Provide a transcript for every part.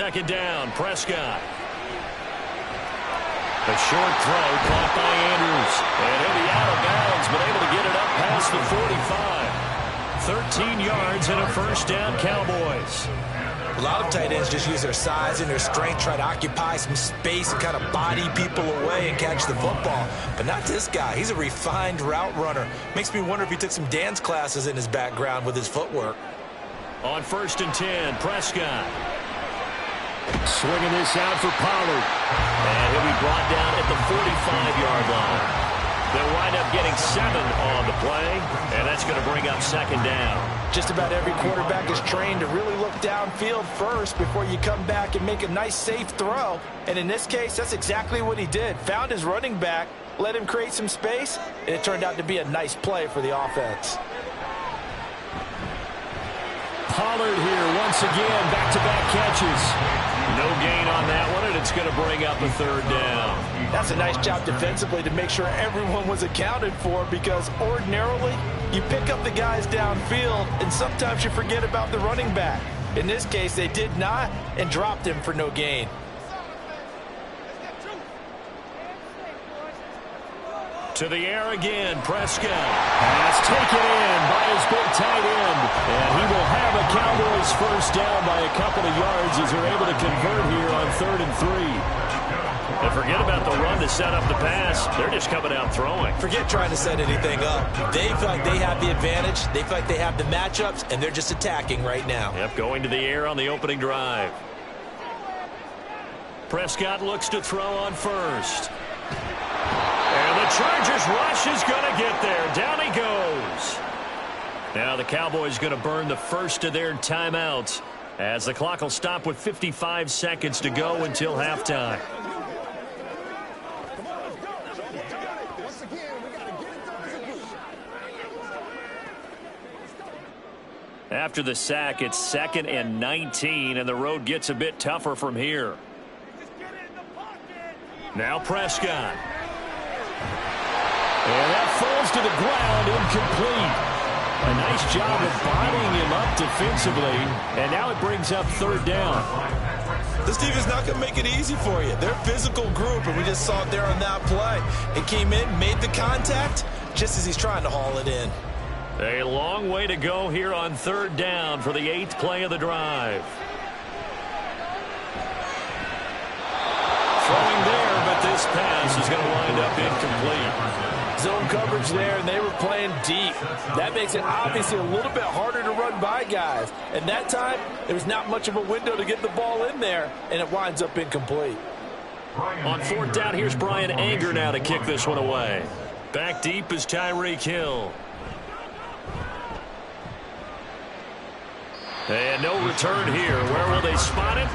second down. Prescott. A short throw caught by Andrews. And he'll be out of bounds, but able to get it up past the 45. 13 yards and a first down, Cowboys. A lot of tight ends just use their size and their strength, try to occupy some space and kind of body people away and catch the football. But not this guy. He's a refined route runner. Makes me wonder if he took some dance classes in his background with his footwork. On 1st and 10, Prescott. Swinging this out for Pollard. And he'll be brought down at the 45-yard line. They'll wind up getting 7 on the play, and that's going to bring up second down. Just about every quarterback is trained to really look downfield first before you come back and make a nice, safe throw. And in this case, that's exactly what he did. Found his running back, let him create some space, and it turned out to be a nice play for the offense. Pollard here once again, back-to-back catches. No gain on that one, and it's going to bring up a third down. That's a nice job defensively to make sure everyone was accounted for, because ordinarily you pick up the guys downfield and sometimes you forget about the running back. In this case, they did not and dropped him for no gain. To the air again, Prescott. Pass taken in by his big tight end. And he will have a Cowboys first down by a couple of yards as they're able to convert here on 3rd and 3. And forget about the run to set up the pass. They're just coming out throwing. Forget trying to set anything up. They feel like they have the advantage. They feel like they have the matchups, and they're just attacking right now. Yep, going to the air on the opening drive. Prescott looks to throw on 1st. And the Chargers rush is going to get there. Down he goes. Now the Cowboys going to burn the first of their timeouts as the clock will stop with 55 seconds to go until halftime. After the sack, it's 2nd and 19, and the road gets a bit tougher from here. Now Prescott. And that falls to the ground, incomplete. A nice job of bodying him up defensively, and now it brings up 3rd down. This defense is not going to make it easy for you. They're a physical group, and we just saw it there on that play. It came in, made the contact, just as he's trying to haul it in. A long way to go here on 3rd down for the 8th play of the drive. Throwing there, but this pass is going to wind up incomplete. Zone coverage there, and they were playing deep. That makes it obviously a little bit harder to run by guys. And that time, there was not much of a window to get the ball in there, and it winds up incomplete. On 4th down, here's Brian Anger now to kick this one away. Back deep is Tyreek Hill. And no return here. Where will they spot it?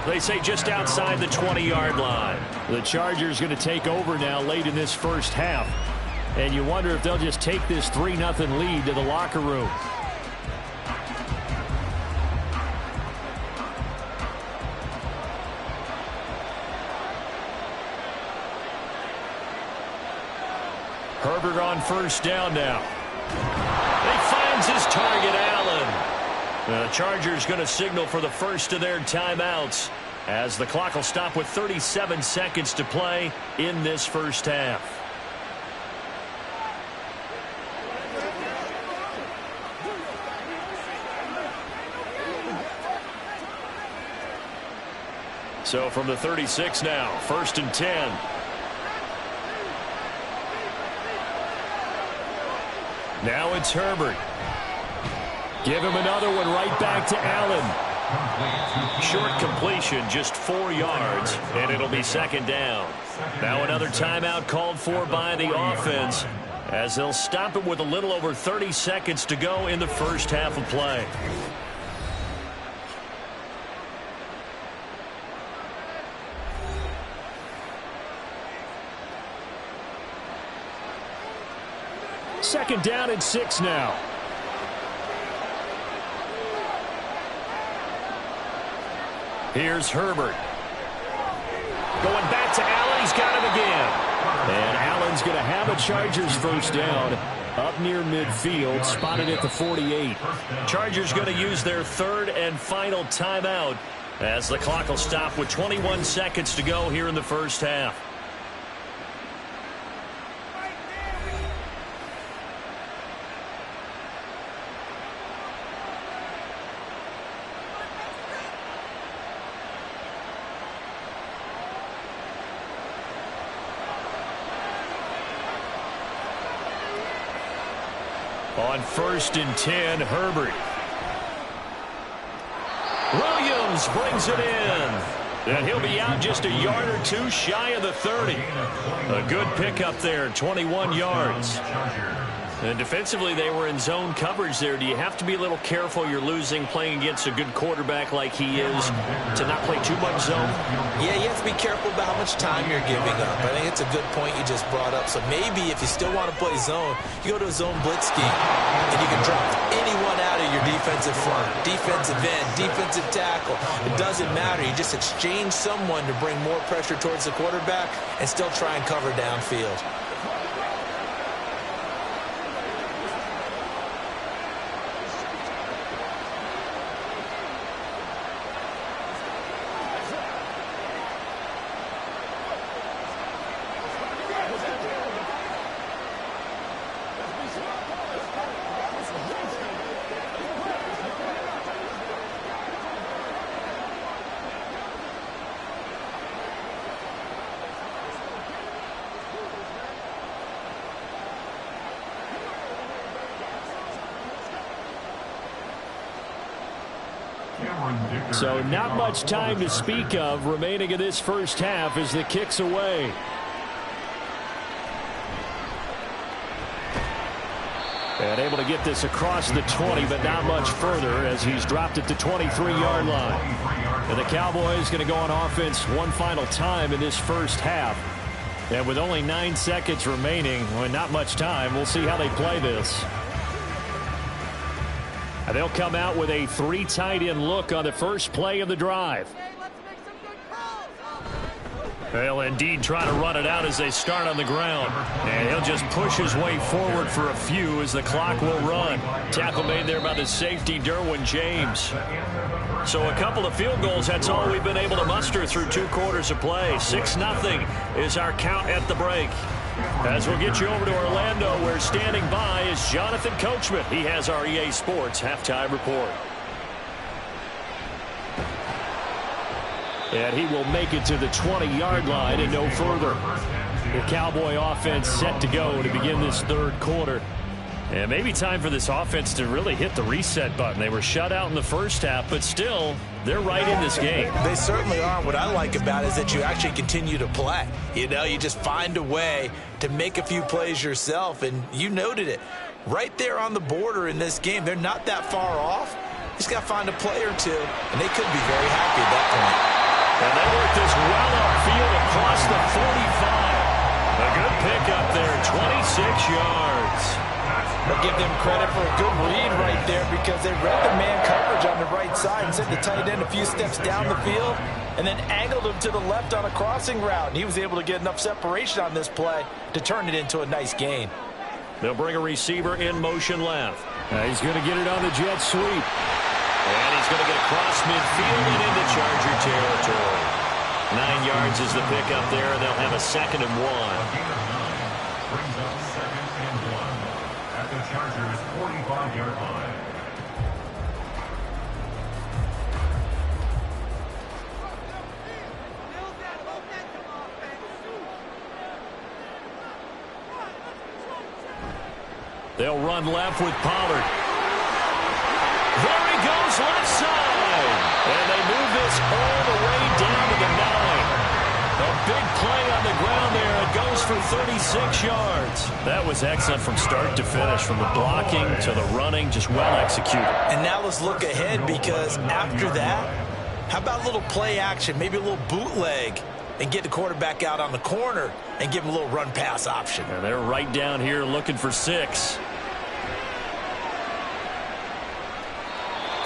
They say just outside the 20-yard line. The Chargers going to take over now late in this first half. And you wonder if they'll just take this 3-0 lead to the locker room. Herbert on 1st down now. He finds his target, Allen. The Chargers going to signal for the first of their timeouts as the clock will stop with 37 seconds to play in this first half. So from the 36 now, 1st and 10. Now it's Herbert. Give him another one right back to Allen. Short completion, just 4 yards, and it'll be 2nd down. Now another timeout called for by the offense as they'll stop it with a little over 30 seconds to go in the first half of play. Second down and 6 now. Here's Herbert. Going back to Allen. He's got him again. And Allen's going to have a Chargers first down up near midfield, spotted at the 48. Chargers going to use their 3rd and final timeout as the clock will stop with 21 seconds to go here in the first half. On 1st and 10, Herbert. Williams brings it in. And he'll be out just a yard or two shy of the 30. A good pickup there, 21 yards. And defensively, they were in zone coverage there. Do you have to be a little careful you're losing playing against a good quarterback like he is to not play too much zone? Yeah, you have to be careful about how much time you're giving up. I think it's a good point you just brought up. So maybe if you still want to play zone, you go to a zone blitz scheme, and you can drop anyone out of your defensive front, defensive end, defensive tackle. It doesn't matter. You just exchange someone to bring more pressure towards the quarterback and still try and cover downfield. So not much time to speak of remaining in this first half as the kick's away. And able to get this across the 20, but not much further as he's dropped it to 23-yard line. And the Cowboys going to go on offense one final time in this first half. And with only 9 seconds remaining, well, not much time, we'll see how they play this. And they'll come out with a 3 tight end look on the first play of the drive. They'll indeed try to run it out as they start on the ground. And he'll just push his way forward for a few as the clock will run. Tackle made there by the safety, Derwin James. So a couple of field goals, that's all we've been able to muster through 2 quarters of play. 6-0 is our count at the break. As we'll get you over to Orlando, where standing by is Jonathan Coachman. He has our EA Sports halftime report. And he will make it to the 20-yard line and no further. The Cowboy offense set to go to begin this third quarter. And maybe time for this offense to really hit the reset button. They were shut out in the first half, but still, they're right in this game. They certainly are. What I like about it is that you actually continue to play. You know, you just find a way to make a few plays yourself, and you noted it. Right there on the border in this game, they're not that far off. Just got to find a play or two, and they could be very happy at that point. And they work this well upfield across the 45. A good pickup there, 26 yards. I'll give them credit for a good read right there because they read the man coverage on the right side and sent the tight end a few steps down the field and then angled him to the left on a crossing route. And he was able to get enough separation on this play to turn it into a nice gain. They'll bring a receiver in motion left. He's going to get it on the jet sweep. And he's going to get across midfield and into Charger territory. 9 yards is the pickup there, and they'll have a 2nd and 1. Chargers 45-yard line. They'll run left with Pollard. There he goes left side. And they move this all the way down to the 9. A big play on the ground there. It goes for 36 yards. That was excellent from start to finish, from the blocking to the running, just well executed. And now let's look ahead, because after that, how about a little play action, maybe a little bootleg, and get the quarterback out on the corner and give him a little run-pass option. And they're right down here looking for 6.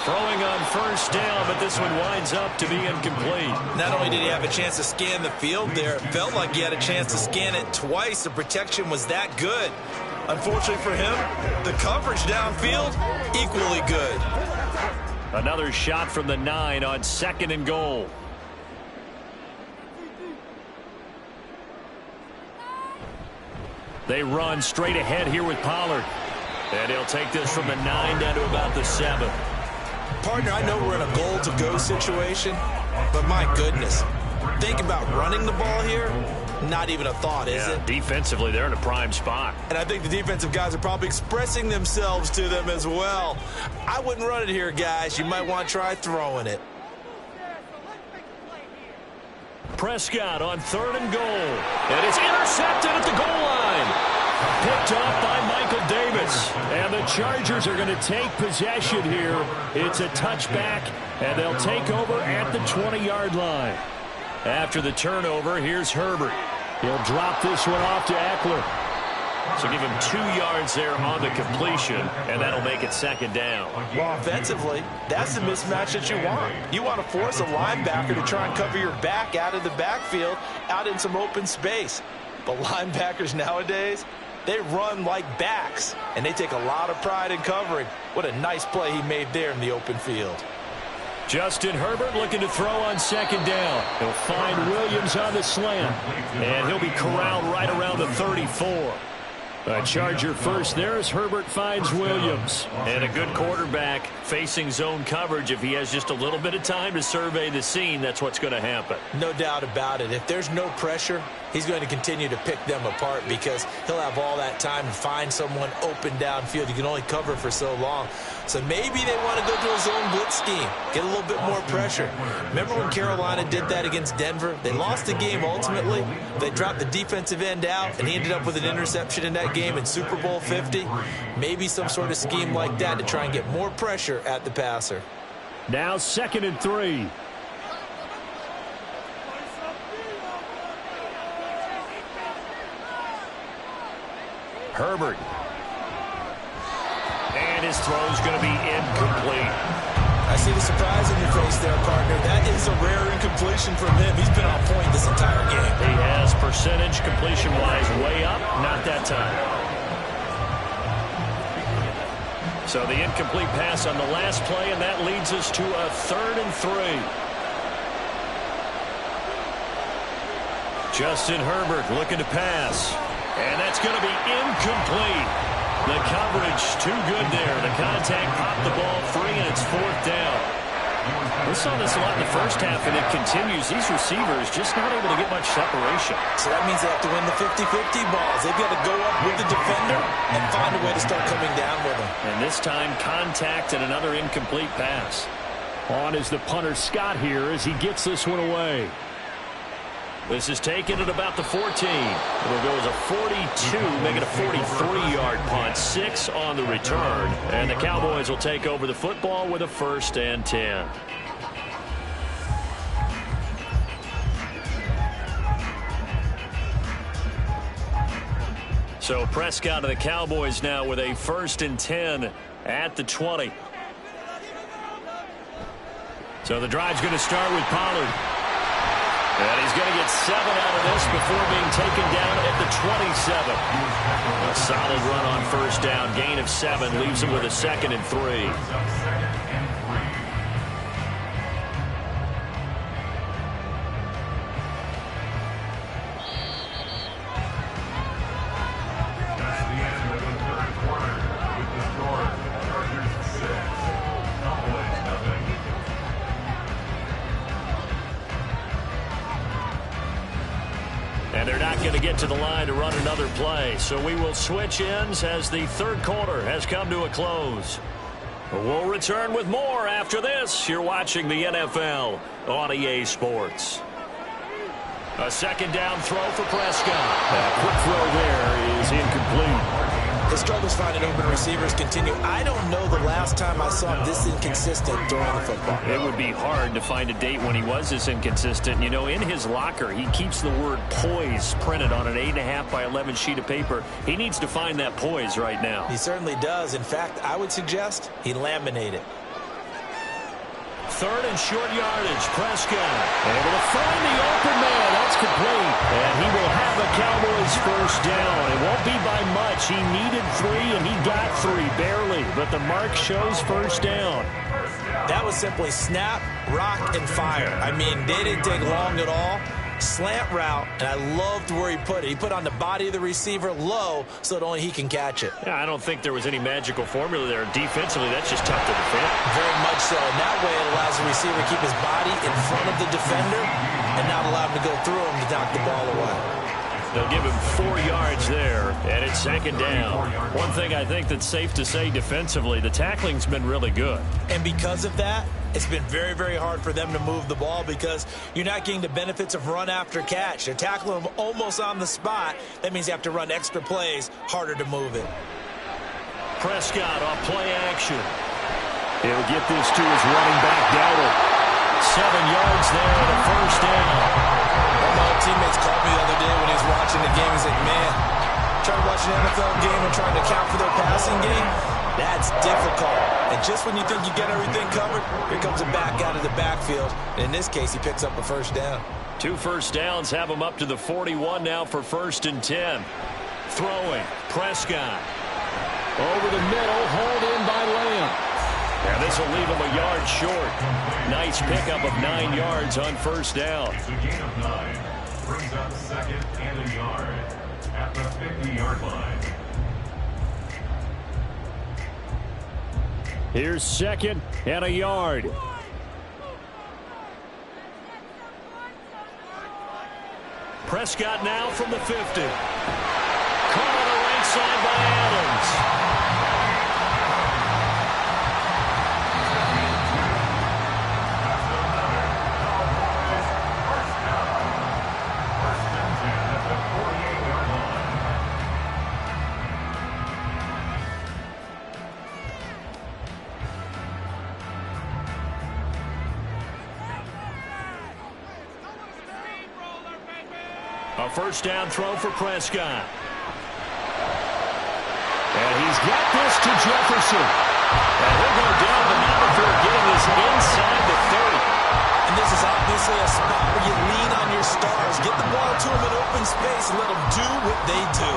Throwing on first down, but this one winds up to be incomplete. Not only did he have a chance to scan the field there, it felt like he had a chance to scan it twice. The protection was that good. Unfortunately for him, the coverage downfield, equally good. Another shot from the 9 on 2nd and goal. They run straight ahead here with Pollard. And he'll take this from the 9 down to about the 7. Partner, I know we're in a goal-to-go situation, but my goodness, think about running the ball here. Not even a thought, is it? Defensively, they're in a prime spot. And I think the defensive guys are probably expressing themselves to them as well. I wouldn't run it here, guys. You might want to try throwing it. Prescott on 3rd and goal. And it's intercepted at the goal line. Picked off by Michael Davis. And the Chargers are going to take possession here. It's a touchback, and they'll take over at the 20-yard line. After the turnover, here's Herbert. He'll drop this one off to Eckler. So give him 2 yards there on the completion, and that'll make it 2nd down. Well, offensively, that's the mismatch that you want. You want to force a linebacker to try and cover your back out of the backfield, out in some open space. But linebackers nowadays, they run like backs, and they take a lot of pride in covering. What a nice play he made there in the open field. Justin Herbert looking to throw on 2nd down. He'll find Williams on the slant, and he'll be corralled right around the 34. A Charger first there as Herbert finds Williams. And a good quarterback facing zone coverage. If he has just a little bit of time to survey the scene, that's what's going to happen. No doubt about it. If there's no pressure, he's going to continue to pick them apart because he'll have all that time to find someone open downfield. You can only cover for so long. So maybe they want to go to a zone blitz scheme, get a little bit more pressure. Remember when Carolina did that against Denver? They lost the game ultimately. They dropped the defensive end out, and he ended up with an interception in that game in Super Bowl 50. Maybe some sort of scheme like that to try and get more pressure at the passer. Now 2nd and 3. Herbert. And his throw's going to be incomplete. I see the surprise in your face there, partner. That is a rare incompletion from him. He's been on point this entire game. He has percentage completion-wise way up. Not that time. So the incomplete pass on the last play, and that leads us to a 3rd and 3. Justin Herbert looking to pass. And that's going to be incomplete. The coverage too good there. The contact popped the ball free, and it's 4th down. We saw this a lot in the first half, and it continues. These receivers just not able to get much separation. So that means they have to win the 50-50 balls. They've got to go up with the defender and find a way to start coming down with them. And this time, contact and another incomplete pass. On is the punter Scott here as he gets this one away. This is taken at about the 14. It'll go as a 42, make it a 43-yard punt. 6 on the return. And the Cowboys will take over the football with a 1st and 10. So Prescott of the Cowboys now with a 1st and 10 at the 20. So the drive's going to start with Pollard. And he's going to get 7 out of this before being taken down at the 27. A solid run on 1st down. Gain of 7 leaves him with a 2nd and 3. And they're not going to get to the line to run another play. So we will switch ends as the 3rd quarter has come to a close. We'll return with more after this. You're watching the NFL on EA Sports. A 2nd down throw for Prescott. That quick throw there is incomplete. The struggles finding open receivers continue. I don't know the last time I saw him this inconsistent throwing the football. It would be hard to find a date when he was this inconsistent. You know, in his locker, he keeps the word poise printed on an 8.5 by 11 sheet of paper. He needs to find that poise right now. He certainly does. In fact, I would suggest he laminate it. 3rd and short yardage. Prescott able to find the open man. That's complete. And he will have a Cowboys 1st down. It won't be by much. He needed 3, and he got 3, barely. But the mark shows 1st down. That was simply snap, rock, and fire. I mean, they didn't take long at all. Slant route, and I loved where he put it. He put on the body of the receiver low so that only he can catch it. Yeah, I don't think there was any magical formula there. Defensively, that's just tough to defend. Very much so. And that way it allows the receiver to keep his body in front of the defender and not allow him to go through him to knock the ball away. They'll give him 4 yards there, and it's second down. One thing I think that's safe to say defensively, the tackling's been really good. And because of that, it's been very, very hard for them to move the ball because you're not getting the benefits of run after catch. They're tackling him almost on the spot. That means you have to run extra plays, harder to move it. Prescott off play action. He'll get this to his running back, Dowdle. 7 yards there and a first down. One of my teammates called me the other day when he was watching the game. He said, man, trying to watch an NFL game and trying to account for their passing game, that's difficult. And just when you think you get everything covered, here comes a back out of the backfield. And in this case, he picks up a first down. 2 first downs have him up to the 41 now for 1st and 10. Throwing, Prescott. Over the middle, hauled in by Lamb. And this will leave him a yard short. Nice pickup of 9 yards on first down. It's a gain of 9. Brings up 2nd and a yard at the 50-yard line. Here's 2nd and a yard. Prescott now from the 50. Caught on the right side by Adams. A first down throw for Prescott. And he's got this to Jefferson. And he'll go down, but not before getting this inside the 30. And this is obviously a spot where you lean on your stars. Get the ball to them in open space and let them do what they do.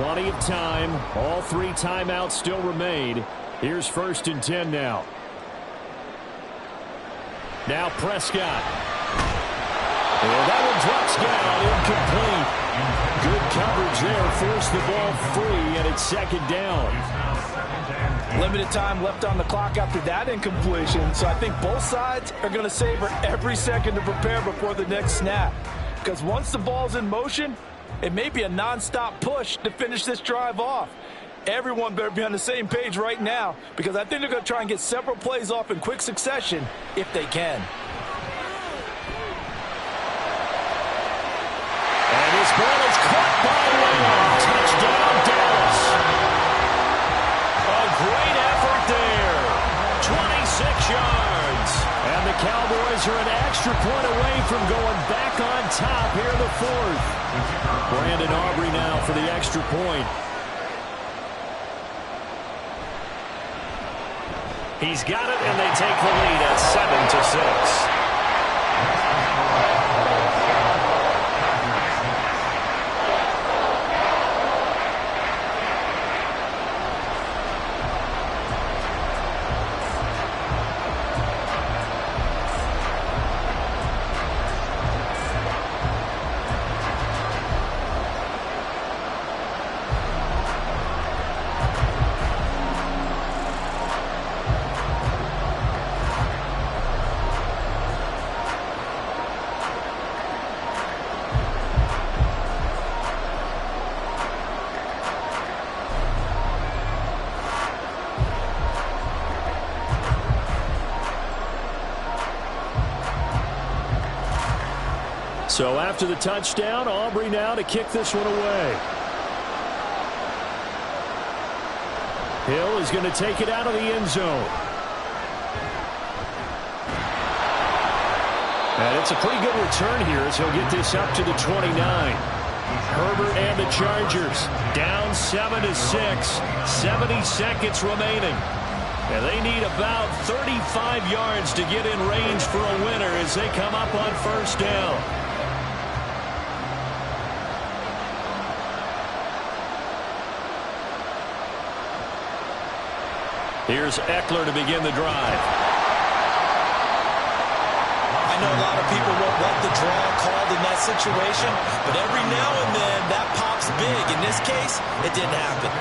Plenty of time. All 3 timeouts still remain. Here's 1st and 10 now. Now Prescott. And that one drops down, incomplete. Good coverage there, forced the ball free, and it's 2nd down. Limited time left on the clock after that incompletion, so I think both sides are going to savor every second to prepare before the next snap. Because once the ball's in motion, it may be a non-stop push to finish this drive off. Everyone better be on the same page right now because I think they're going to try and get several plays off in quick succession if they can. And this ball is caught by Lamb. Touchdown, Dallas. A great effort there. 26 yards. And the Cowboys are an extra point away from going back on top here in the 4th. Brandon Aubrey now for the extra point. He's got it, and they take the lead at 7-6. So after the touchdown, Aubrey now to kick this one away. Hill is going to take it out of the end zone. And it's a pretty good return here as he'll get this up to the 29. Herbert and the Chargers down 7-6. 70 seconds remaining. And they need about 35 yards to get in range for a winner as they come up on first down. Here's Eckler to begin the drive. I know a lot of people won't like the draw called in that situation, but every now and then that pops big. In this case, it didn't happen.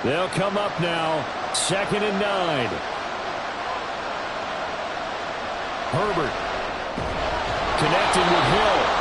They'll come up now, 2nd and 9. Herbert connecting with Hill.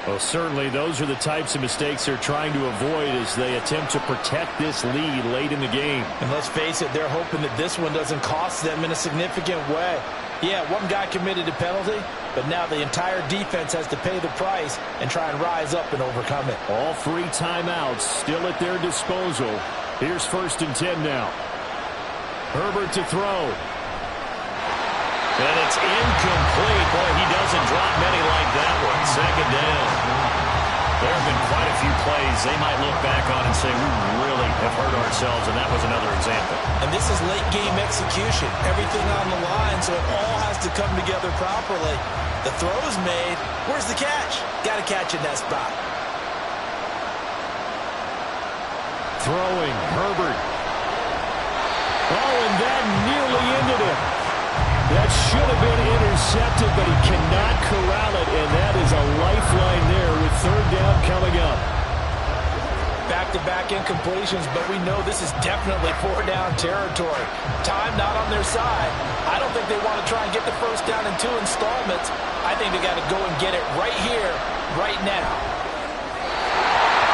Well, certainly those are the types of mistakes they're trying to avoid as they attempt to protect this lead late in the game. And let's face it, they're hoping that this one doesn't cost them in a significant way. Yeah, one guy committed a penalty, but now the entire defense has to pay the price and try and rise up and overcome it. All 3 timeouts still at their disposal. Here's 1st and 10 now. Herbert to throw. And it's incomplete. Boy, he doesn't drop many like that one. 2nd down. There have been quite a few plays they might look back on and say, we really have hurt ourselves, and that was another example. And this is late-game execution. Everything on the line, so it all has to come together properly. The throw's made. Where's the catch? Got to catch in that spot. Throwing, Herbert. Oh, and that nearly ended it. That should have been intercepted, but he cannot corral it, and that is a lifeline there with 3rd down coming up. Back-to-back incompletions, but we know this is definitely 4-down territory. Time not on their side. I don't think they want to try and get the 1st down in 2 installments. I think they got to go and get it right here, right now.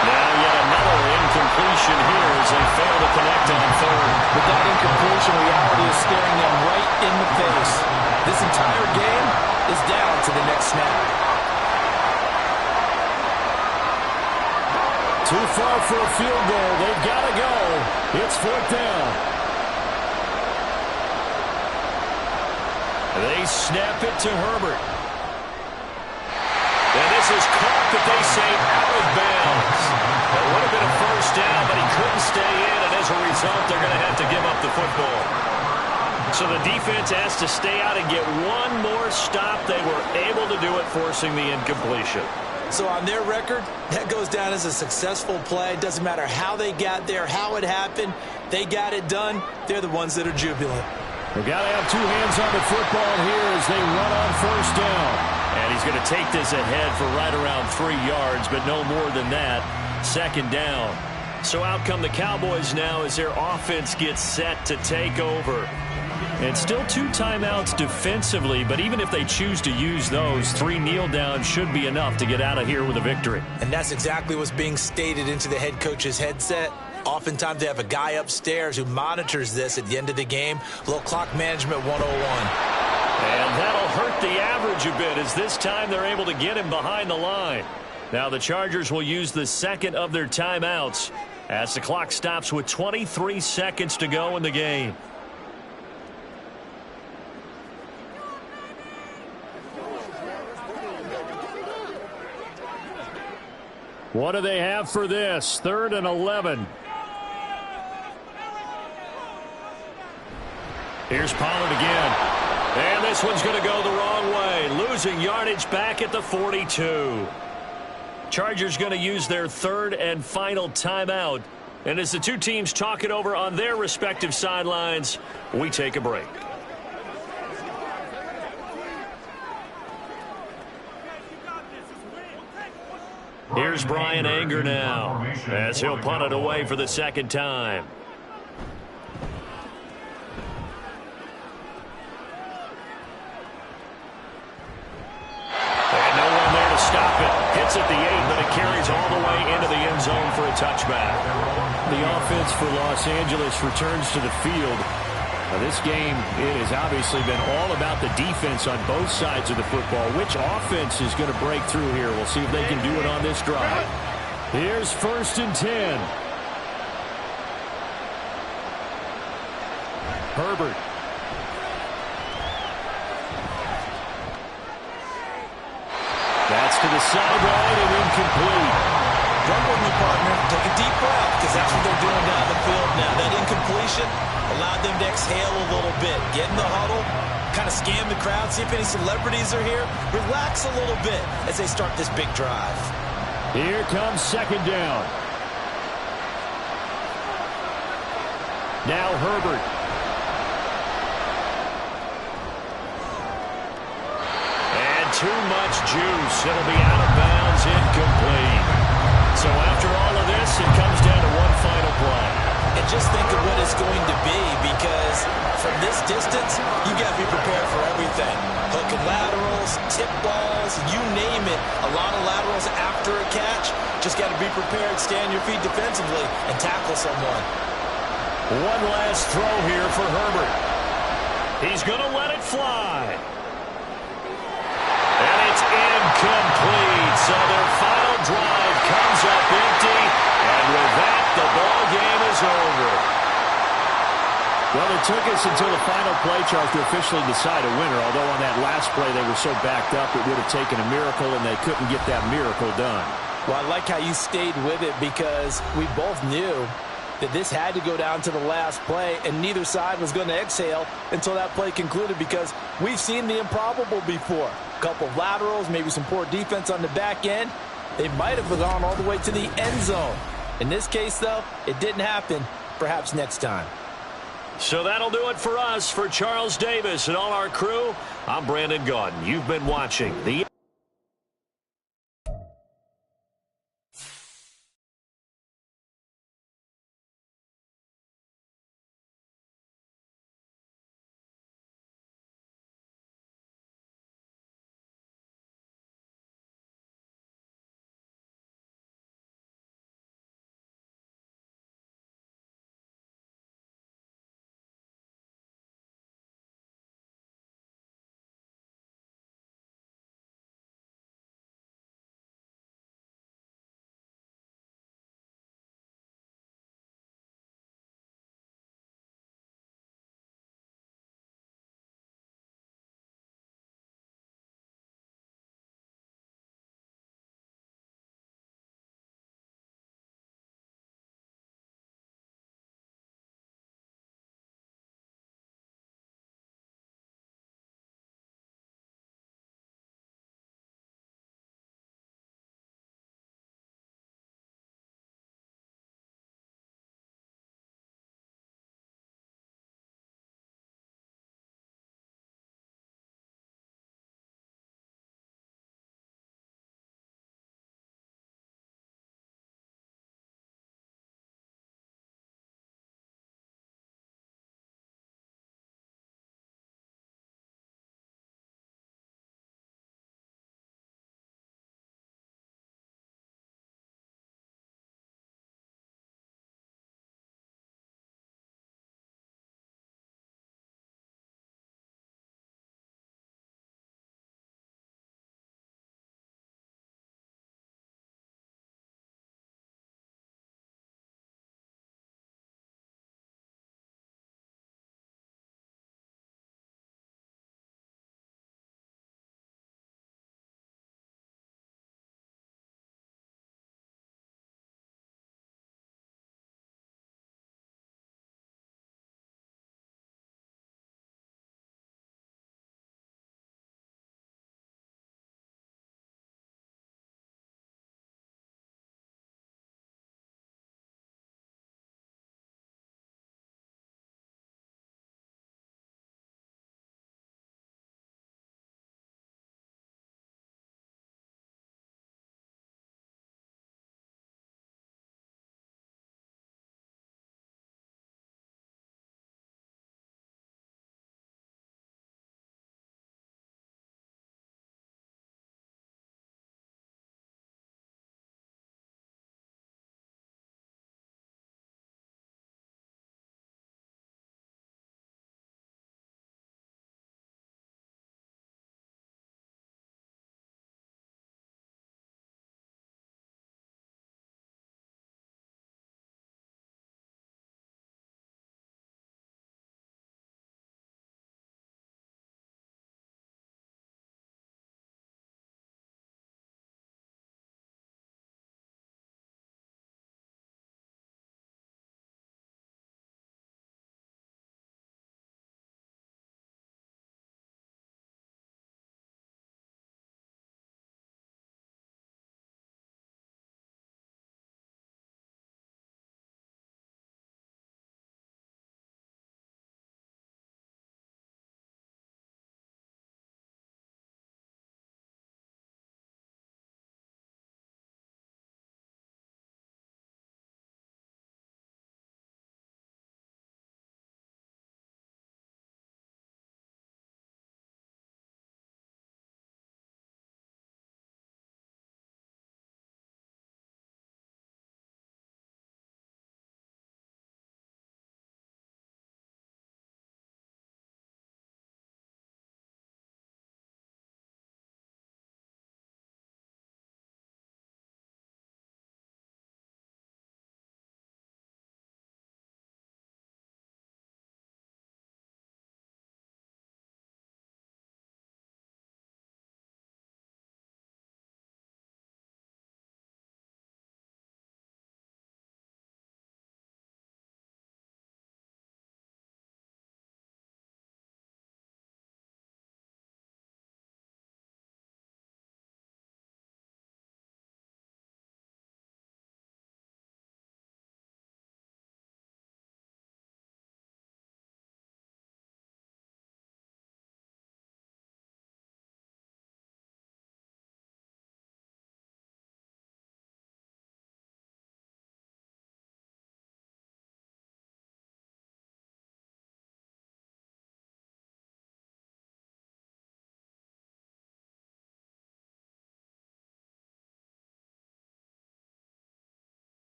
Now yet another incompletion here as they fail to connect on 3rd. But that incompletion reality is staring them right in the face. This entire game is down to the next snap. Too far for a field goal. They've got to go. It's 4th down. They snap it to Herbert. And this is caught, but they say out of bounds. It would have been a 1st down, but he couldn't stay in, and as a result, they're going to have to give up the football. So the defense has to stay out and get one more stop. They were able to do it, forcing the incompletion. So on their record, that goes down as a successful play. Doesn't matter how they got there, how it happened. They got it done. They're the ones that are jubilant. We've got to have 2 hands on the football here as they run on 1st down. And he's going to take this ahead for right around 3 yards, but no more than that. 2nd down. So out come the Cowboys now as their offense gets set to take over. And still 2 timeouts defensively, but even if they choose to use those, 3 kneel downs should be enough to get out of here with a victory. And that's exactly what's being stated into the head coach's headset. Oftentimes they have a guy upstairs who monitors this at the end of the game. A little clock management 101. And that'll hurt the average a bit as this time they're able to get him behind the line. Now the Chargers will use the 2nd of their timeouts as the clock stops with 23 seconds to go in the game. What do they have for this? 3rd and 11. Here's Pollard again. And this one's going to go the wrong way. Losing yardage back at the 42. Chargers going to use their 3rd and final timeout. And as the 2 teams talk it over on their respective sidelines, we take a break. Here's Brian Anger now as he'll punt it away for the 2nd time. And no one there to stop it. Hits at the 8, but it carries all the way into the end zone for a touchback. The offense for Los Angeles returns to the field. Now, this game, it has obviously been all about the defense on both sides of the football. Which offense is going to break through here? We'll see if they can do it on this drive. Here's 1st and 10. Herbert. That's to the sideline and incomplete. Jump with me, partner. Take a deep breath, because that's what they're doing down the field now. That incompletion allowed them to exhale a little bit, get in the huddle, kind of scan the crowd, see if any celebrities are here. Relax a little bit as they start this big drive. Here comes second down. Now Herbert. And too much juice. It'll be out of bounds, incomplete. So after all of this, it comes down to one final play. And just think of what it's going to be, because from this distance, you got to be prepared for everything. Hook and laterals, tip balls, you name it. A lot of laterals after a catch. Just got to be prepared, stay on your feet defensively, and tackle someone. One last throw here for Herbert. He's going to let it fly. And it's incomplete. So their final drive comes up empty. And with that, the ball game is over. Well, it took us until the final play chart to officially decide a winner. Although on that last play they were so backed up, it would have taken a miracle, and they couldn't get that miracle done. Well, I like how you stayed with it, because we both knew that this had to go down to the last play, and neither side was going to exhale until that play concluded, because we've seen the improbable before. A couple of laterals, maybe some poor defense on the back end. They might have gone all the way to the end zone. In this case, though, it didn't happen. Perhaps next time. So that'll do it for us. For Charles Davis and all our crew, I'm Brandon Gaudin. You've been watching the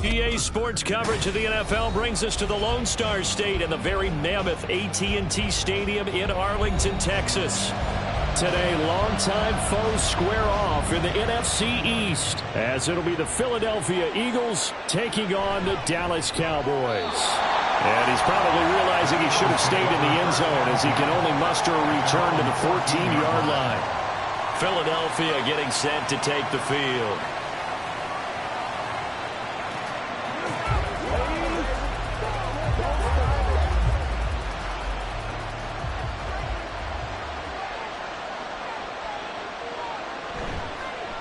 EA Sports coverage of the NFL brings us to the Lone Star State and the very mammoth AT&T Stadium in Arlington, Texas. Today, longtime foes square off in the NFC East, as it'll be the Philadelphia Eagles taking on the Dallas Cowboys. And he's probably realizing he should have stayed in the end zone as he can only muster a return to the 14-yard line. Philadelphia getting set to take the field.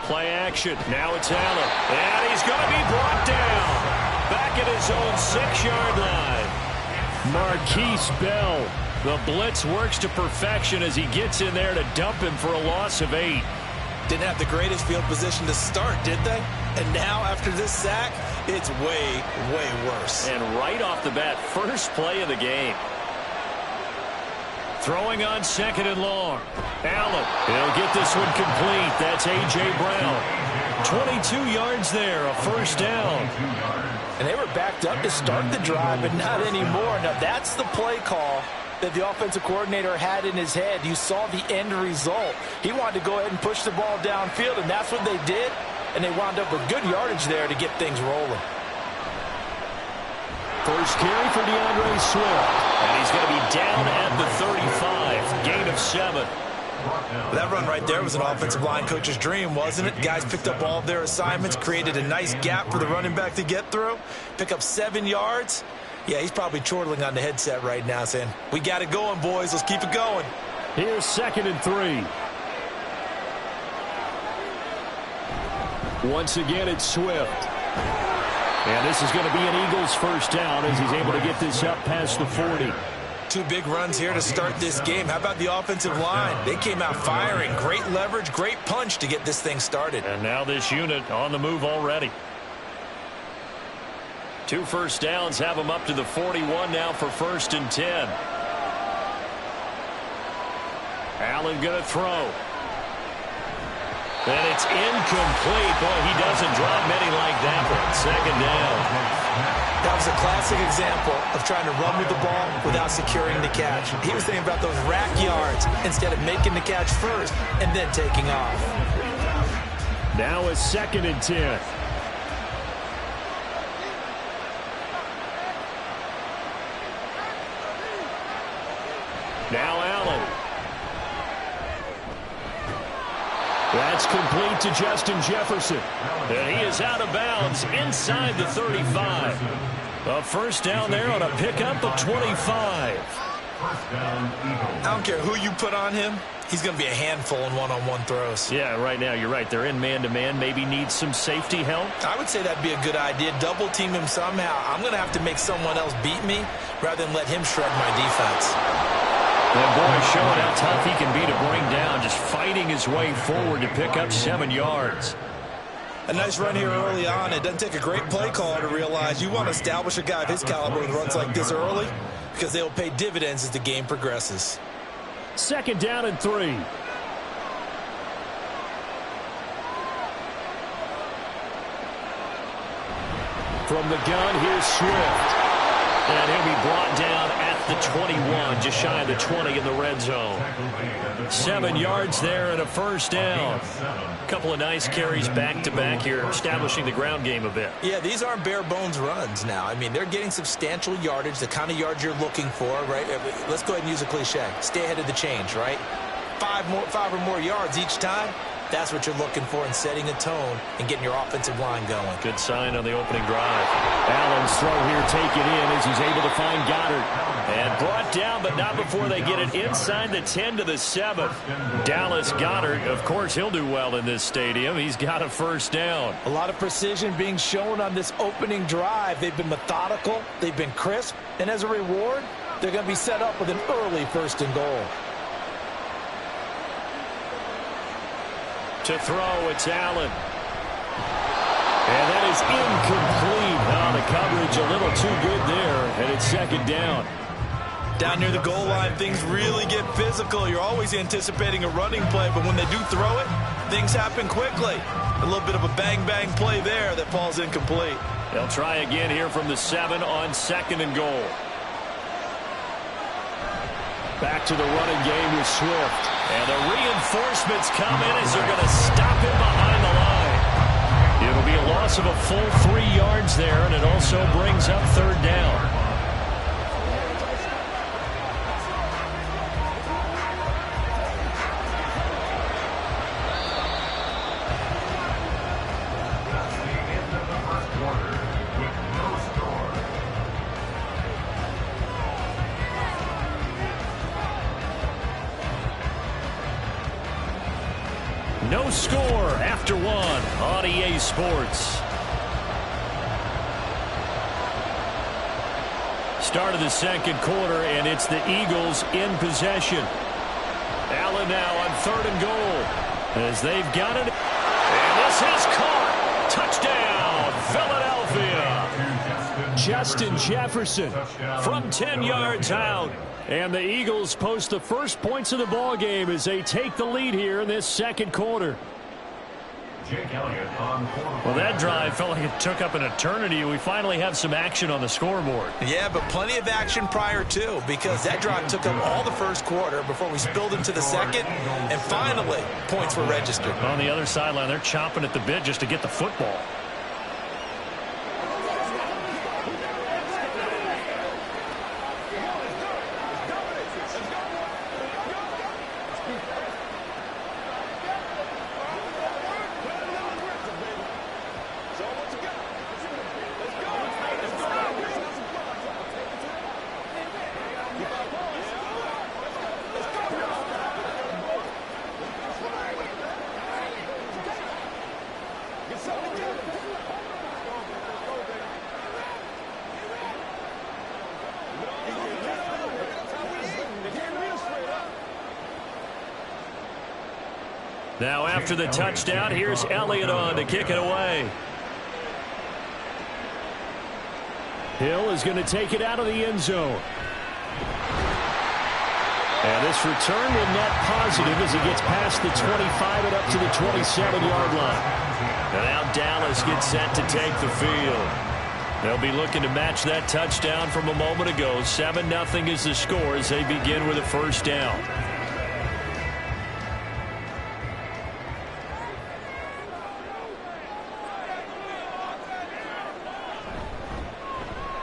Play action. Now it's Allen. And he's going to be brought down. Back at his own 6-yard line. Marquise Bell. The blitz works to perfection as he gets in there to dump him for a loss of 8. Didn't have the greatest field position to start, did they? And now, after this sack, it's way, way worse. And right off the bat, first play of the game. Throwing on 2nd and long. Allen, he'll get this one complete. That's A.J. Brown. 22 yards there, a first down. And they were backed up to start the drive, but not anymore. Now, that's the play call that the offensive coordinator had in his head. You saw the end result. He wanted to go ahead and push the ball downfield, and that's what they did. And they wound up with good yardage there to get things rolling. First carry for DeAndre Swift. And he's going to be down at the 35. Gain of 7. That run right there was an offensive line coach's dream, wasn't it? Guys picked up all of their assignments, created a nice gap for the running back to get through. Pick up 7 yards. Yeah, he's probably chortling on the headset right now saying, we got it going, boys. Let's keep it going. Here's 2nd and 3. Once again, it's Swift. And this is going to be an Eagles first down as he's able to get this up past the 40. 2 big runs here to start this game. How about the offensive line? They came out firing. Great leverage, great punch to get this thing started. And now this unit on the move already. 2 first downs have them up to the 41 now for 1st and 10. Allen going to throw. And it's incomplete. Boy, he doesn't drop many like that one. 2nd down. That was a classic example of trying to run with the ball without securing the catch. He was thinking about those rack yards instead of making the catch first and then taking off. Now a 2nd and 10. Now Allen. That's complete to Justin Jefferson. And he is out of bounds inside the 35. A first down there on a pickup of 25. I don't care who you put on him. He's going to be a handful in one-on-one throws. Yeah, right now, you're right. They're in man-to-man. Maybe needs some safety help. I would say that'd be a good idea. Double team him somehow. I'm going to have to make someone else beat me rather than let him shred my defense. That boy showing how tough he can be to bring down, just fighting his way forward to pick up 7 yards. A nice run here early on. It doesn't take a great play caller to realize you want to establish a guy of his caliber with runs like this early because they'll pay dividends as the game progresses. 2nd down and 3. From the gun, here's Swift. And he'll be brought down at the 21, just shy of the 20 in the red zone. 7 yards there and a first down. A couple of nice carries back-to-back here, establishing the ground game a bit. Yeah, these aren't bare-bones runs now. I mean, they're getting substantial yardage, the kind of yards you're looking for, right? Let's go ahead and use a cliche. Stay ahead of the change, right? 5 or more yards each time. That's what you're looking for in setting a tone and getting your offensive line going. Good sign on the opening drive. Allen's throw here taken in as he's able to find Goddard. And brought down, but not before they get it inside the 10 to the 7. Dallas Goddard, of course, he'll do well in this stadium. He's got a first down. A lot of precision being shown on this opening drive. They've been methodical. They've been crisp. And as a reward, they're going to be set up with an early 1st and goal. To throw, it's Allen. And that is incomplete. Oh, the coverage a little too good there, and it's 2nd down. Down near the goal line, things really get physical. You're always anticipating a running play, but when they do throw it, things happen quickly. A little bit of a bang-bang play there that falls incomplete. They'll try again here from the 7 on 2nd and goal. Back to the running game with Swift. And the reinforcements come in as they're going to stop him behind the line. It'll be a loss of a full 3 yards there, and it also brings up 3rd down. No score after 1 on EA Sports. Start of the 2nd quarter, and it's the Eagles in possession. Allen now on 3rd and goal as they've got it. And this is caught. Touchdown, Philadelphia. Justin Jefferson from 10 yards out. And the Eagles post the first points of the ball game as they take the lead here in this 2nd quarter. Well, that drive felt like it took up an eternity. We finally have some action on the scoreboard. Yeah, but plenty of action prior to, because that drive took up all the 1st quarter before we spilled into the 2nd, and finally points were registered. On the other sideline, they're chomping at the bit just to get the football. Now after the touchdown, here's Elliott on to kick it away. Hill is going to take it out of the end zone. And this return will net positive as he gets past the 25 and up to the 27-yard line. And now Dallas gets set to take the field. They'll be looking to match that touchdown from a moment ago. 7-0 is the score as they begin with a 1st down.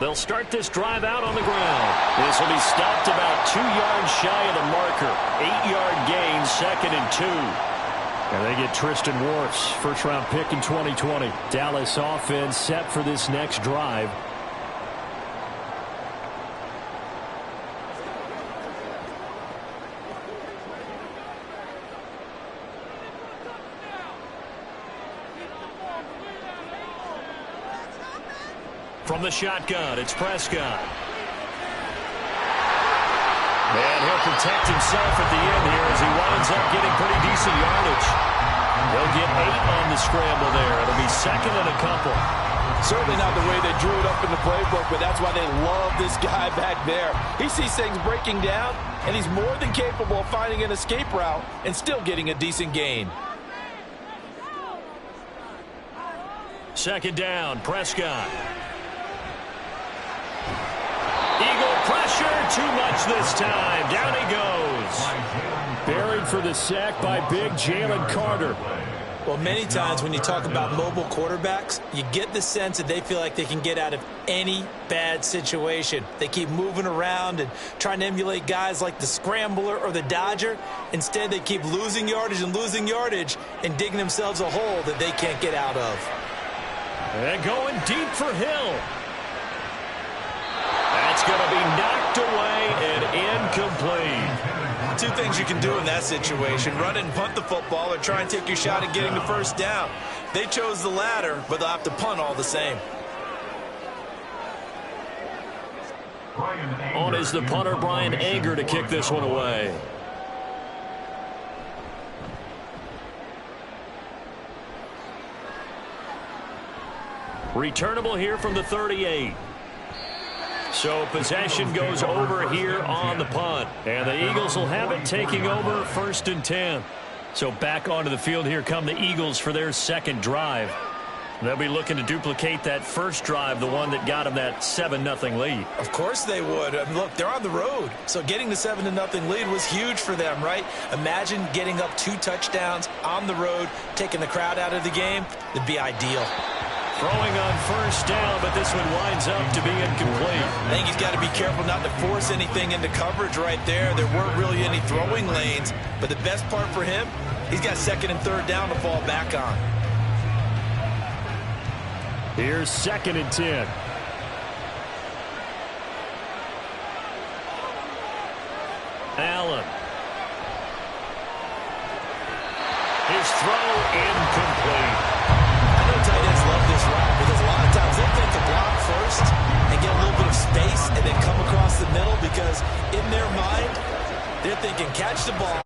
They'll start this drive out on the ground. This will be stopped about 2 yards shy of the marker. 8-yard gain, 2nd and 2. And they get Tristan Wirfs, first-round pick in 2020. Dallas offense set for this next drive. From the shotgun, it's Prescott. And he'll protect himself at the end here as he winds up getting pretty decent yardage. He'll get 8 on the scramble there. It'll be 2nd and a couple. Certainly not the way they drew it up in the playbook, but that's why they love this guy back there. He sees things breaking down, and he's more than capable of finding an escape route and still getting a decent gain. 2nd down, Prescott. Eagle pressure, too much this time. Down he goes. Buried for the sack by big Jalen Carter. Well, many times when you talk about mobile quarterbacks, you get the sense that they feel like they can get out of any bad situation. They keep moving around and trying to emulate guys like the Scrambler or the Dodger. Instead, they keep losing yardage and digging themselves a hole that they can't get out of. And going deep for Hill. That's going to be knocked away and incomplete. 2 things you can do in that situation: run and punt the football, or try and take your shot at getting the 1st down. They chose the latter, but they'll have to punt all the same. On is the punter, Brian Anger, to kick this one away. Returnable here from the 38. So possession goes over here on the punt. And the Eagles will have it, taking over 1st and 10. So back onto the field here come the Eagles for their 2nd drive. They'll be looking to duplicate that first drive, the one that got them that 7-0 lead. Of course they would. I mean, look, they're on the road. So getting the 7-0 lead was huge for them, right? Imagine getting up 2 touchdowns on the road, taking the crowd out of the game. It'd be ideal. Throwing on first down, but this one winds up to be incomplete. I think he's got to be careful not to force anything into coverage right there. There weren't really any throwing lanes. But the best part for him, he's got 2nd and 3rd down to fall back on. Here's 2nd and 10. Allen. His throw incomplete. I know tight ends love this route because a lot of times they'll think to block first and get a little bit of space and then come across the middle because in their mind, they're thinking catch the ball.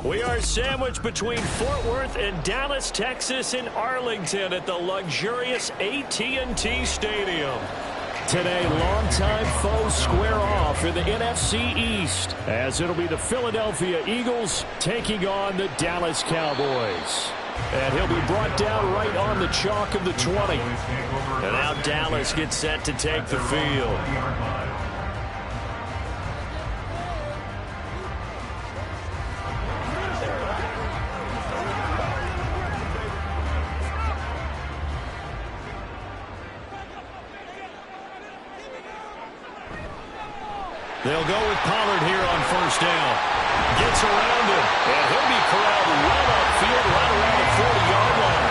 We are sandwiched between Fort Worth and Dallas, Texas in Arlington at the luxurious AT&T Stadium. Today, longtime foes square off in the NFC East as it'll be the Philadelphia Eagles taking on the Dallas Cowboys. And he'll be brought down right on the chalk of the 20. And now Dallas gets set to take the field. They'll go with Pollard here on first down. Gets around him, and he'll be corralled well upfield right around the 40-yard line.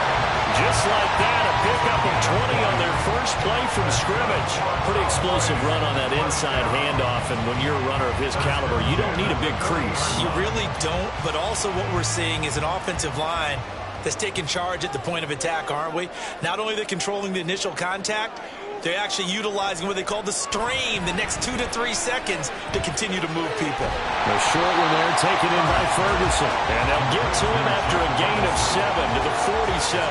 Just like that, a pickup of 20 on their first play from scrimmage. Pretty explosive run on that inside handoff, and when you're a runner of his caliber, you don't need a big crease. You really don't, but also what we're seeing is an offensive line that's taking charge at the point of attack, aren't we? Not only are they controlling the initial contact, they're actually utilizing what they call the stream, the next 2 to 3 seconds, to continue to move people. The short one there taken in by Ferguson. And they'll get to him after a gain of 7 to the 47.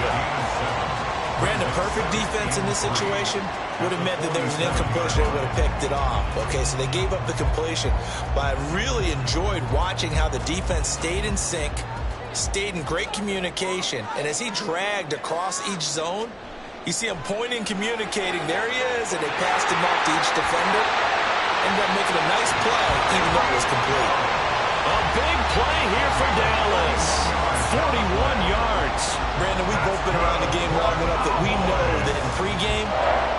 Brandon, perfect defense in this situation would have meant that there was an incompletion. They would have picked it off. Okay, so they gave up the completion. But I really enjoyed watching how the defense stayed in sync, stayed in great communication. And as he dragged across each zone, you see him pointing, communicating. There he is, and they passed him off to each defender. Ended up making a nice play, even though it was complete. A big play here for Dallas. 41 yards. Brandon, we've both been around the game long enough that we know that in pregame,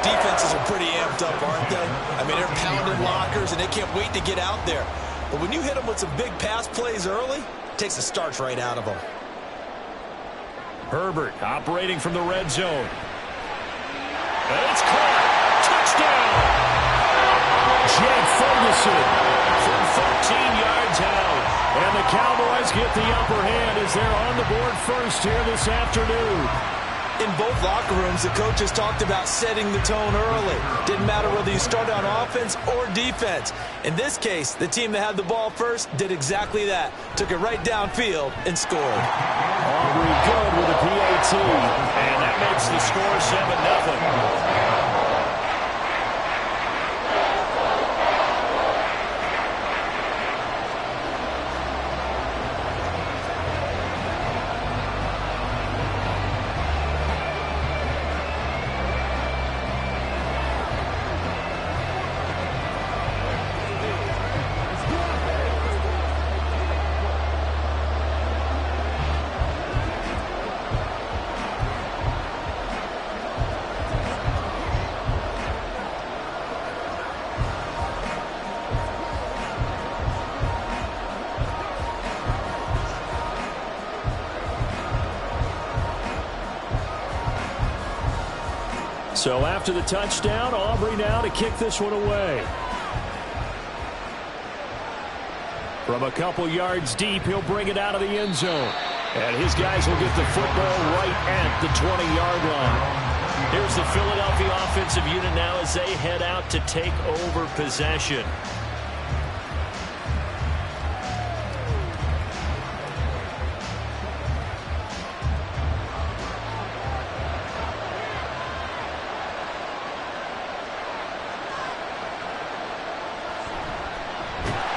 defenses are pretty amped up, aren't they? I mean, they're pounding lockers, and they can't wait to get out there. But when you hit them with some big pass plays early, it takes the starch right out of them. Herbert operating from the red zone. And it's caught. Touchdown. Jake Ferguson from 13 yards out. And the Cowboys get the upper hand as they're on the board first here this afternoon. In both locker rooms, the coaches talked about setting the tone early. Didn't matter whether you start on offense or defense. In this case, the team that had the ball first did exactly that. Took it right downfield and scored. Aubrey good with a PAT. And that makes the score 7-0. So after the touchdown, Aubrey now to kick this one away. From a couple yards deep, he'll bring it out of the end zone. And his guys will get the football right at the 20-yard line. Here's the Philadelphia offensive unit now as they head out to take over possession.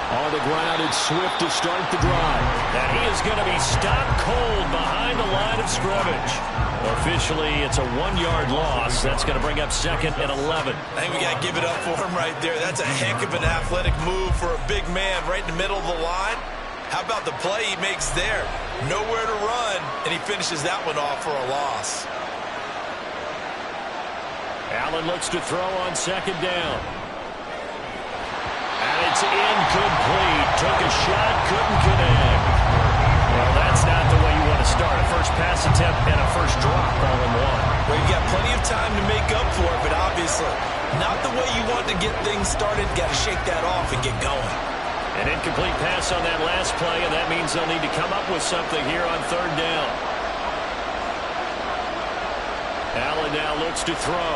On the ground, it's Swift to start the drive. And he is going to be stopped cold behind the line of scrimmage. Officially, it's a 1-yard loss. That's going to bring up 2nd and 11. I think we got to give it up for him right there. That's a heck of an athletic move for a big man right in the middle of the line. How about the play he makes there? Nowhere to run, and he finishes that one off for a loss. Allen looks to throw on 2nd down. And it's incomplete. Took a shot, couldn't connect. Well, that's not the way you want to start. A first pass attempt and a first drop all in one. Well, you've got plenty of time to make up for it, but obviously not the way you want to get things started. Got to shake that off and get going. An incomplete pass on that last play, and that means they'll need to come up with something here on 3rd down. Allen now looks to throw.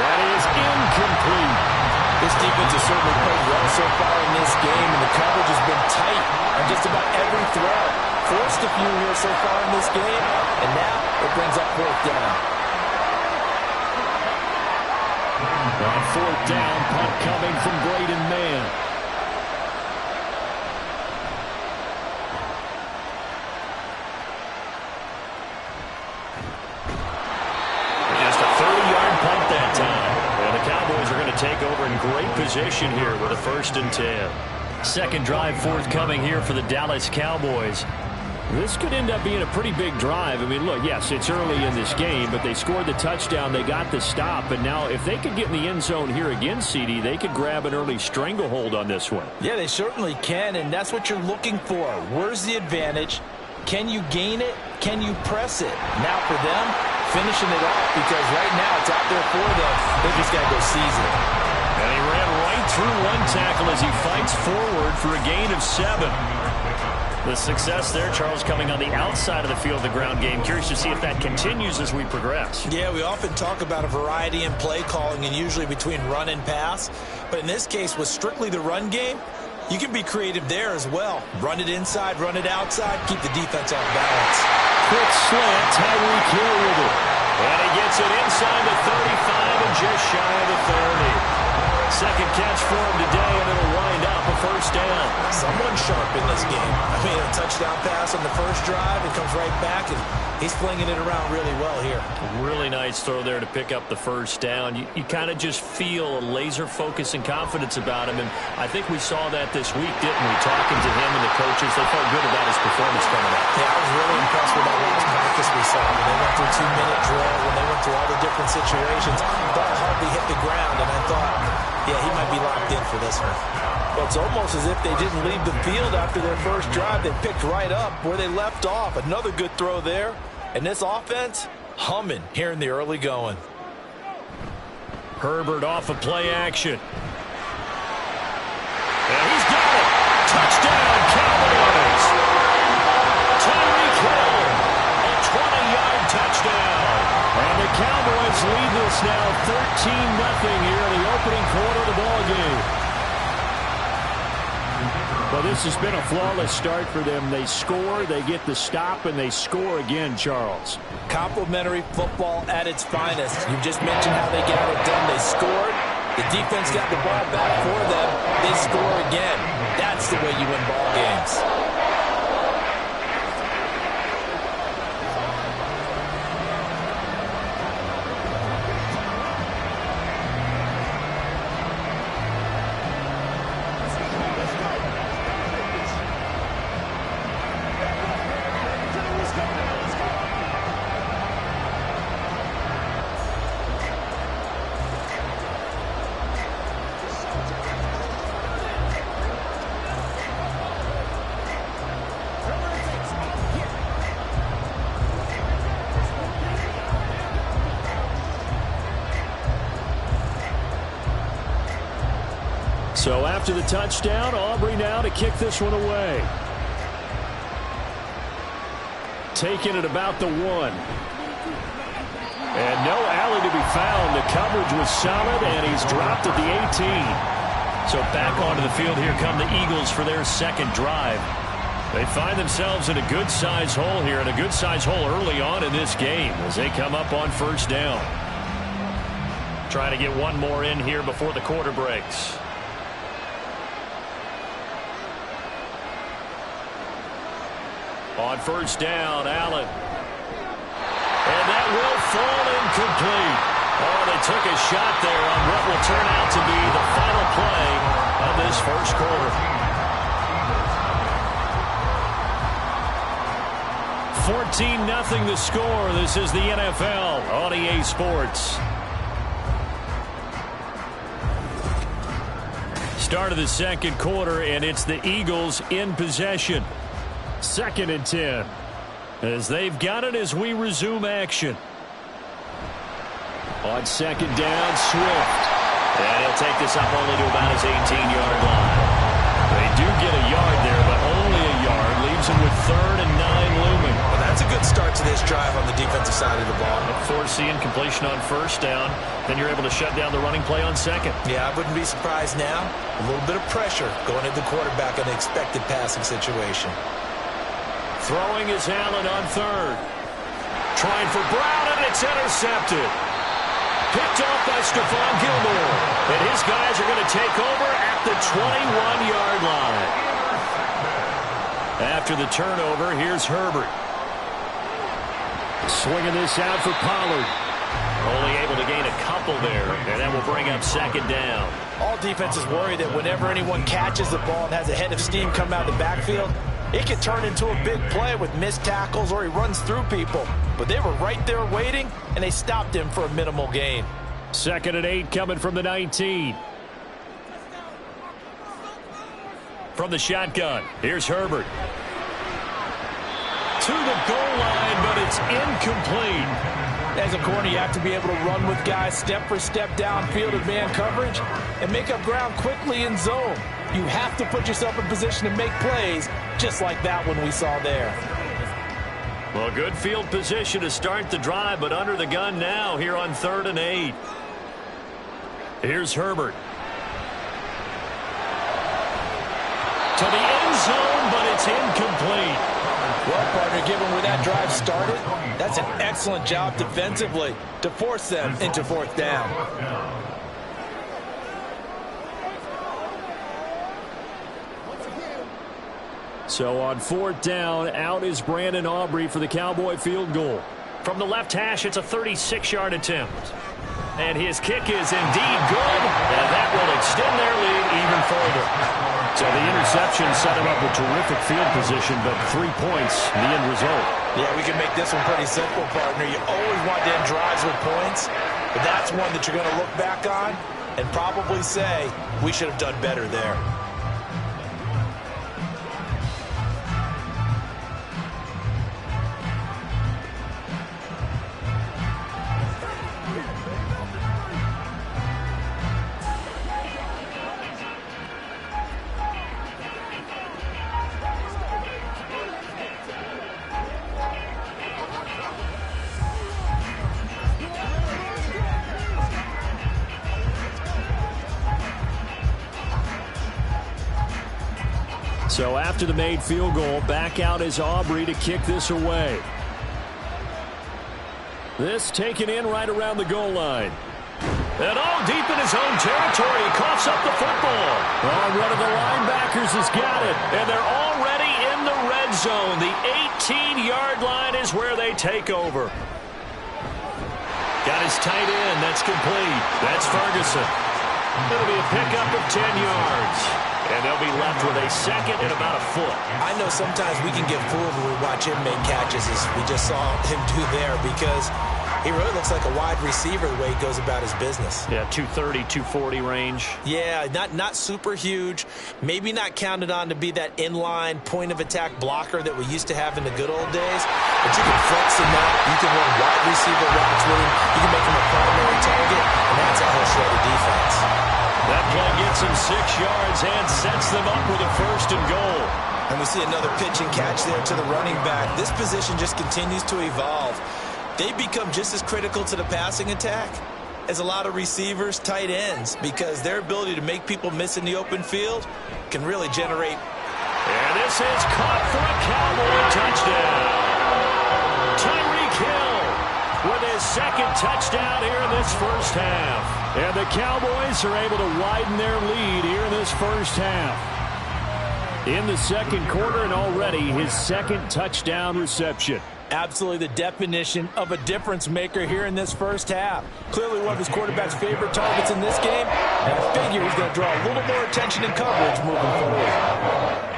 That is incomplete. This defense has certainly played well so far in this game, and the coverage has been tight on just about every throw. Forced a few here so far in this game, and now it brings up 4th down. On 4th down, punt coming from Braden Mann. Just a 30-yard punt that time. And the Cowboys are going to take over in great position here with a 1st and 10. Second drive forthcoming here for the Dallas Cowboys. This could end up being a pretty big drive. I mean, look, yes, it's early in this game, but they scored the touchdown. They got the stop. And now if they could get in the end zone here again, CD, they could grab an early stranglehold on this one. Yeah, they certainly can, and that's what you're looking for. Where's the advantage? Can you gain it? Can you press it? Now for them, finishing it off, because right now it's out there for them. They just got to go seize it. And he ran right through one tackle as he fights forward for a gain of 7. The success there, Charles, coming on the outside of the field, the ground game. Curious to see if that continues as we progress. Yeah, we often talk about a variety in play calling and usually between run and pass. But in this case, with strictly the run game, you can be creative there as well. Run it inside, run it outside, keep the defense off balance. Quick slant, Tyreek Hill with it. And he gets it inside the 35 and just shy of the 30. Second catch for him today, and it'll wind up a first down. Someone sharp in this game. I mean, a touchdown pass on the first drive, it comes right back, and he's flinging it around really well here. Really nice throw there to pick up the first down. You kind of just feel a laser focus and confidence about him, and I think we saw that this week, didn't we? Talking to him and the coaches, they felt good about his performance coming up. Yeah, I was really impressed with that last practice we saw. When they went through 2-minute drill, when they went through all the different situations, ball hardly hit the ground, and I thought, yeah, he might be locked in for this one. Well, it's almost as if they didn't leave the field after their first drive. They picked right up where they left off. Another good throw there. And this offense, humming here in the early going. Herbert off of play action. And he's got it. Touchdown, Cowboys. Tyreek Hill, a 20-yard touchdown. And the Cowboys lead this now 13-0 here in the opening quarter of the ballgame. Well, this has been a flawless start for them. They score, they get the stop, and they score again, Charles. Complimentary football at its finest. You just mentioned how they got it done. They scored. The defense got the ball back for them. They score again. That's the way you win ball games. So after the touchdown, Aubrey now to kick this one away. Taking it about the 1. And no alley to be found. The coverage was solid, and he's dropped at the 18. So back onto the field, here come the Eagles for their second drive. They find themselves in a good-size hole here, and a good-size hole early on in this game as they come up on first down. Trying to get one more in here before the quarter breaks. On first down, Allen. And that will fall incomplete. Oh, they took a shot there on what will turn out to be the final play of this first quarter. 14-0 the score. This is the NFL on EA Sports. Start of the second quarter, and it's the Eagles in possession. 2nd and 10 as they've got it as we resume action. On second down, Swift. And he'll take this up only to about his 18-yard line. They do get a yard there, but only a yard. Leaves him with 3rd and 9 looming. Well, that's a good start to this drive on the defensive side of the ball. Foreseeing completion on first down. Then you're able to shut down the running play on second. Yeah, I wouldn't be surprised now. A little bit of pressure going at the quarterback in an expected passing situation. Throwing is Allen on 3rd. Trying for Brown, and it's intercepted. Picked off by Stephon Gilmore. And his guys are going to take over at the 21-yard line. After the turnover, here's Herbert. Swinging this out for Pollard. Only able to gain a couple there, and that will bring up second down. All defenses worry that whenever anyone catches the ball and has a head of steam come out of the backfield, It could turn into a big play with missed tackles or he runs through people. But they were right there waiting, and they stopped him for a minimal gain. 2nd and 8 coming from the 19. From the shotgun, here's Herbert. To the goal line, but it's incomplete. As a corner, you have to be able to run with guys step for step downfield in man coverage and make up ground quickly in zone. You have to put yourself in position to make plays, just like that one we saw there. Well, good field position to start the drive, but under the gun now here on 3rd and 8. Here's Herbert. To the end zone, but it's incomplete. Well, partner, given where that drive started, that's an excellent job defensively to force them into 4th down. So on 4th down, out is Brandon Aubrey for the Cowboy field goal. From the left hash, it's a 36-yard attempt. And his kick is indeed good, and that will extend their lead even further. So the interception set him up with terrific field position, but 3 points, the end result. Yeah, we can make this one pretty simple, partner. You always want to end drives with points, but that's one that you're going to look back on and probably say, we should have done better there. So after the made field goal, back out is Aubrey to kick this away. This taken in right around the goal line. And all deep in his own territory, he coughs up the football. Well, one of the linebackers has got it, and they're already in the red zone. The 18-yard line is where they take over. Got his tight end. That's complete. That's Ferguson. It'll be a pickup of 10 yards. And they'll be left with a 2nd and about a foot. I know sometimes we can get fooled when we watch him make catches, as we just saw him do there, because he really looks like a wide receiver the way he goes about his business. Yeah, 230, 240 range. Yeah, not super huge. Maybe not counted on to be that inline point-of-attack blocker that we used to have in the good old days. But you can flex him out. You can run wide receiver routes with him. You can make him a primary target, and that's how he'll show the defense. That play gets him 6 yards and sets them up with a 1st and goal. And we see another pitch and catch there to the running back. This position just continues to evolve. They become just as critical to the passing attack as a lot of receivers, tight ends, because their ability to make people miss in the open field can really generate. And this is caught for a Cowboy touchdown. Tyreek Hill with his 2nd touchdown here in this 1st half. And the Cowboys are able to widen their lead here in this 1st half. In the 2nd quarter, and already his 2nd touchdown reception. Absolutely the definition of a difference maker here in this 1st half. Clearly one of his quarterback's favorite targets in this game, and I figure he's going to draw a little more attention and coverage moving forward.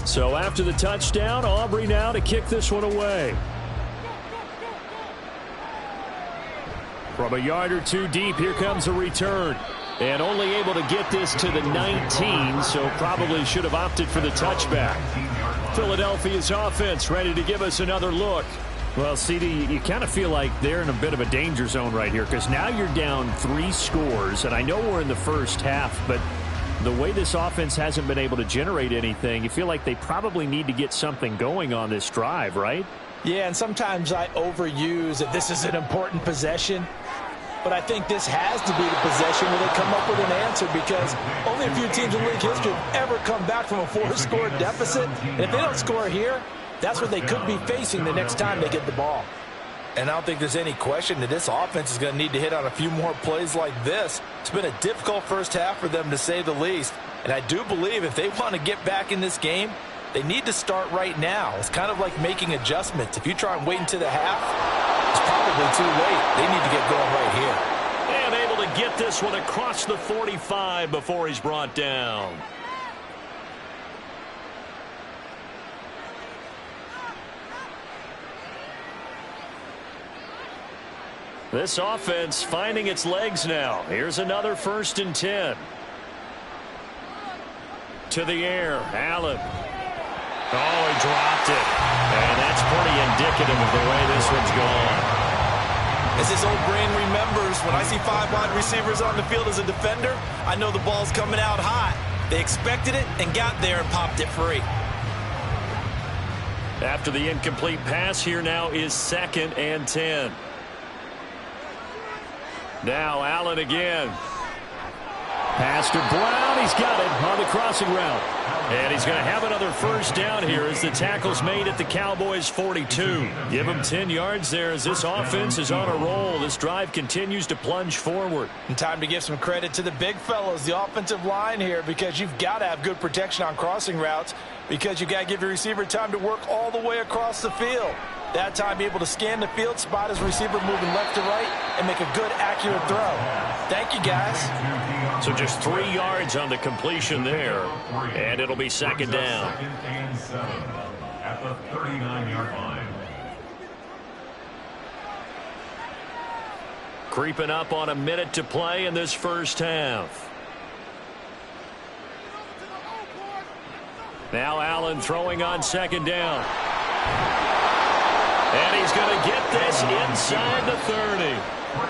So after the touchdown, Aubrey now to kick this one away. From a yard or two deep, here comes a return. And only able to get this to the 19, so probably should have opted for the touchback. Philadelphia's offense ready to give us another look. Well, CD, you kind of feel like they're in a bit of a danger zone right here, because now you're down 3 scores, and I know we're in the 1st half, but the way this offense hasn't been able to generate anything, you feel like they probably need to get something going on this drive, right? Yeah, and sometimes I overuse that this is an important possession. But I think this has to be the possession where they come up with an answer, because only a few teams in league history have ever come back from a 4-score deficit. And if they don't score here, that's what they could be facing the next time they get the ball. And I don't think there's any question that this offense is going to need to hit on a few more plays like this. It's been a difficult first half for them, to say the least. And I do believe if they want to get back in this game, they need to start right now. It's kind of like making adjustments. If you try and wait until the half, it's probably too late. They need to get going right here. And able to get this one across the 45 before he's brought down. This offense finding its legs now. Here's another 1st and 10. To the air, Allen. Oh, he dropped it. And that's pretty indicative of the way this one's gone. As this old brain remembers, when I see 5 wide receivers on the field as a defender, I know the ball's coming out hot. They expected it and got there and popped it free. After the incomplete pass, here now is 2nd and 10. Now Allen again. Pass to Brown. He's got it on the crossing route. And he's going to have another 1st down here as the tackle's made at the Cowboys' 42. Give him 10 yards there as this offense is on a roll. This drive continues to plunge forward. And time to give some credit to the big fellows, the offensive line here, because you've got to have good protection on crossing routes, because you've got to give your receiver time to work all the way across the field. That time, be able to scan the field, spot his receiver moving left to right, and make a good, accurate throw. Thank you, guys. So just 3 yards on the completion there, and it'll be 2nd down. 2nd and 7 at the 39-yard line. Creeping up on a minute to play in this first half. Now Allen throwing on 2nd down. And he's going to get this inside the 30.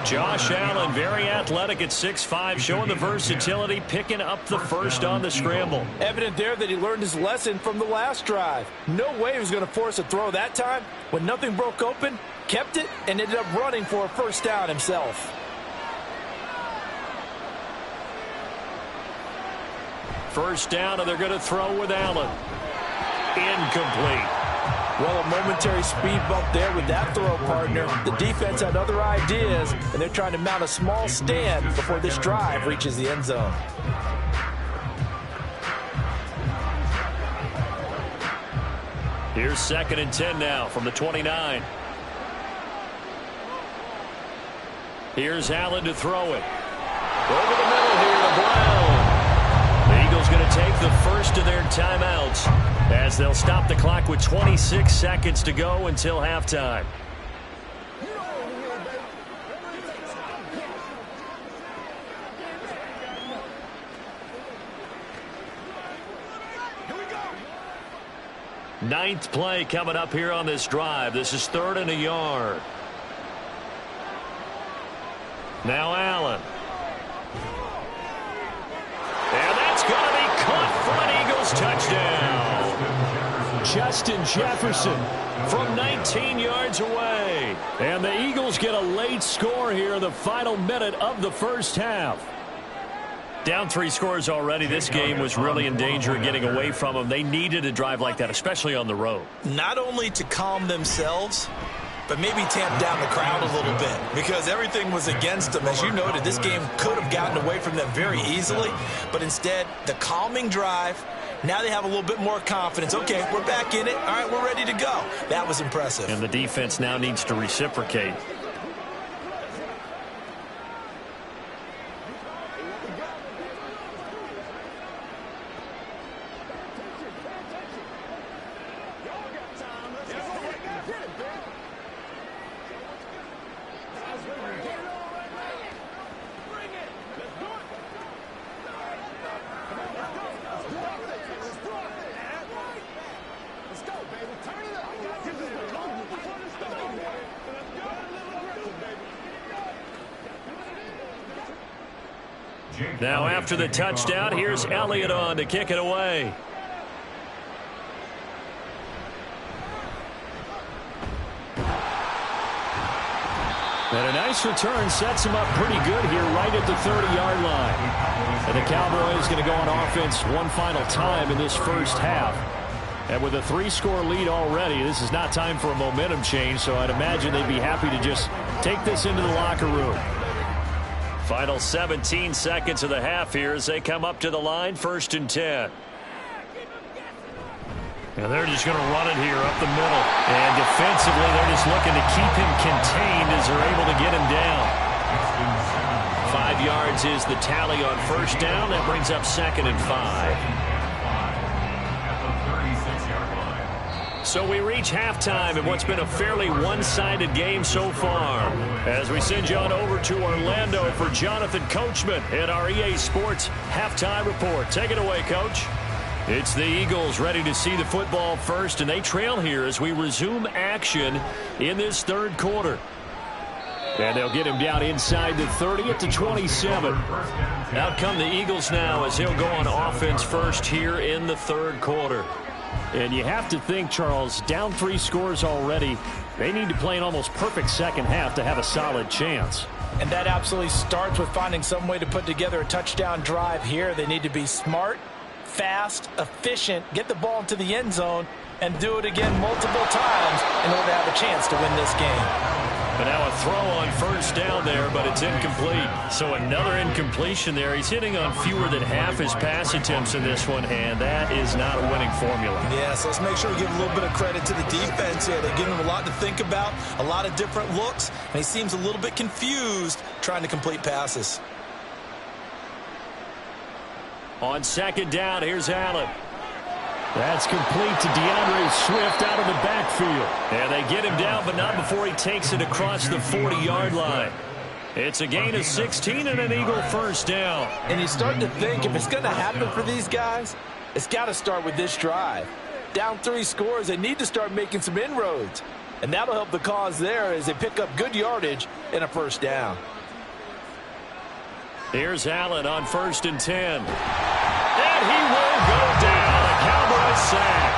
Josh Allen, very athletic at 6'5", showing the versatility, picking up the 1st on the scramble. Evident there that he learned his lesson from the last drive. No way he was going to force a throw that time. When nothing broke open, kept it, and ended up running for a 1st down himself. First down, and they're going to throw with Allen. Incomplete. Well, a momentary speed bump there with that throw, partner. The defense had other ideas, and they're trying to mount a small stand before this drive reaches the end zone. Here's 2nd and 10 now from the 29. Here's Allen to throw it. Over the middle here to Brown. The Eagles going to take the 1st of their timeouts as they'll stop the clock with 26 seconds to go until halftime. Ninth play coming up here on this drive. This is 3rd and a yard. Now Allen. And that's going to be caught for an Eagles touchdown. Justin Jefferson from 19 yards away. And the Eagles get a late score here in the final minute of the first half. Down 3 scores already. This game was really in danger of getting away from them. They needed a drive like that, especially on the road. Not only to calm themselves, but maybe tamp down the crowd a little bit, because everything was against them. As you noted, this game could have gotten away from them very easily, but instead, the calming drive, now they have a little bit more confidence. Okay, we're back in it. All right, we're ready to go. That was impressive. And the defense now needs to reciprocate. Now after the touchdown, here's Elliott on to kick it away. And a nice return sets him up pretty good here right at the 30-yard line. And the Cowboys going to go on offense one final time in this first half. And with a 3-score lead already, this is not time for a momentum change, so I'd imagine they'd be happy to just take this into the locker room. Final 17 seconds of the half here as they come up to the line, 1st and 10. And they're just going to run it here up the middle. And defensively, they're just looking to keep him contained as they're able to get him down. 5 yards is the tally on 1st down. That brings up 2nd and 5. So we reach halftime in what's been a fairly one-sided game so far. As we send you on over to Orlando for Jonathan Coachman in our EA Sports Halftime Report. Take it away, Coach. It's the Eagles ready to see the football first, and they trail here as we resume action in this 3rd quarter. And they'll get him down inside the 30 at the 27. Out come the Eagles now as he'll go on offense first here in the 3rd quarter. And you have to think, Charles, down 3 scores already, they need to play an almost perfect second half to have a solid chance. And that absolutely starts with finding some way to put together a touchdown drive here. They need to be smart, fast, efficient, get the ball into the end zone, and do it again multiple times in order to have a chance to win this game. But now a throw on 1st down there, but it's incomplete. So another incompletion there. He's hitting on fewer than half his pass attempts in this one, and that is not a winning formula. Yeah, so let's make sure we give a little bit of credit to the defense here. They're giving him a lot to think about, a lot of different looks, and he seems a little bit confused trying to complete passes. On 2nd down, here's Allen. That's complete to DeAndre Swift out of the backfield. And they get him down, but not before he takes it across the 40-yard line. It's a gain of 16 and an Eagle 1st down. And you start to think if it's going to happen for these guys, it's got to start with this drive. Down 3 scores, they need to start making some inroads. And that'll help the cause there as they pick up good yardage in a 1st down. Here's Allen on 1st and 10. And he will go down. A Cowboys sack.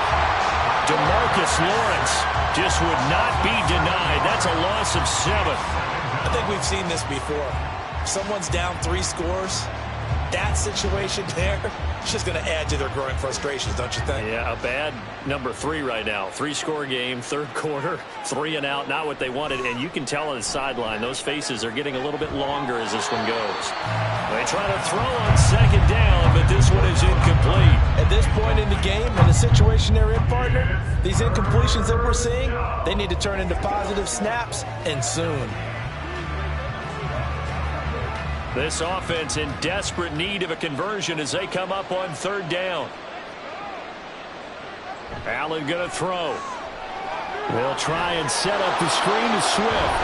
DeMarcus Lawrence just would not be denied. That's a loss of 7. I think we've seen this before. Someone's down 3 scores. That situation there, it's just going to add to their growing frustrations, don't you think? Yeah, a bad number 3 right now. 3-score game, 3rd quarter, 3 and out, not what they wanted. And you can tell on the sideline, those faces are getting a little bit longer as this one goes. They try to throw on 2nd down, but this one is incomplete. At this point in the game, in the situation they're in, partner, these incompletions that we're seeing, they need to turn into positive snaps, and soon. This offense in desperate need of a conversion as they come up on 3rd down. Allen going to throw. They'll try and set up the screen to Swift.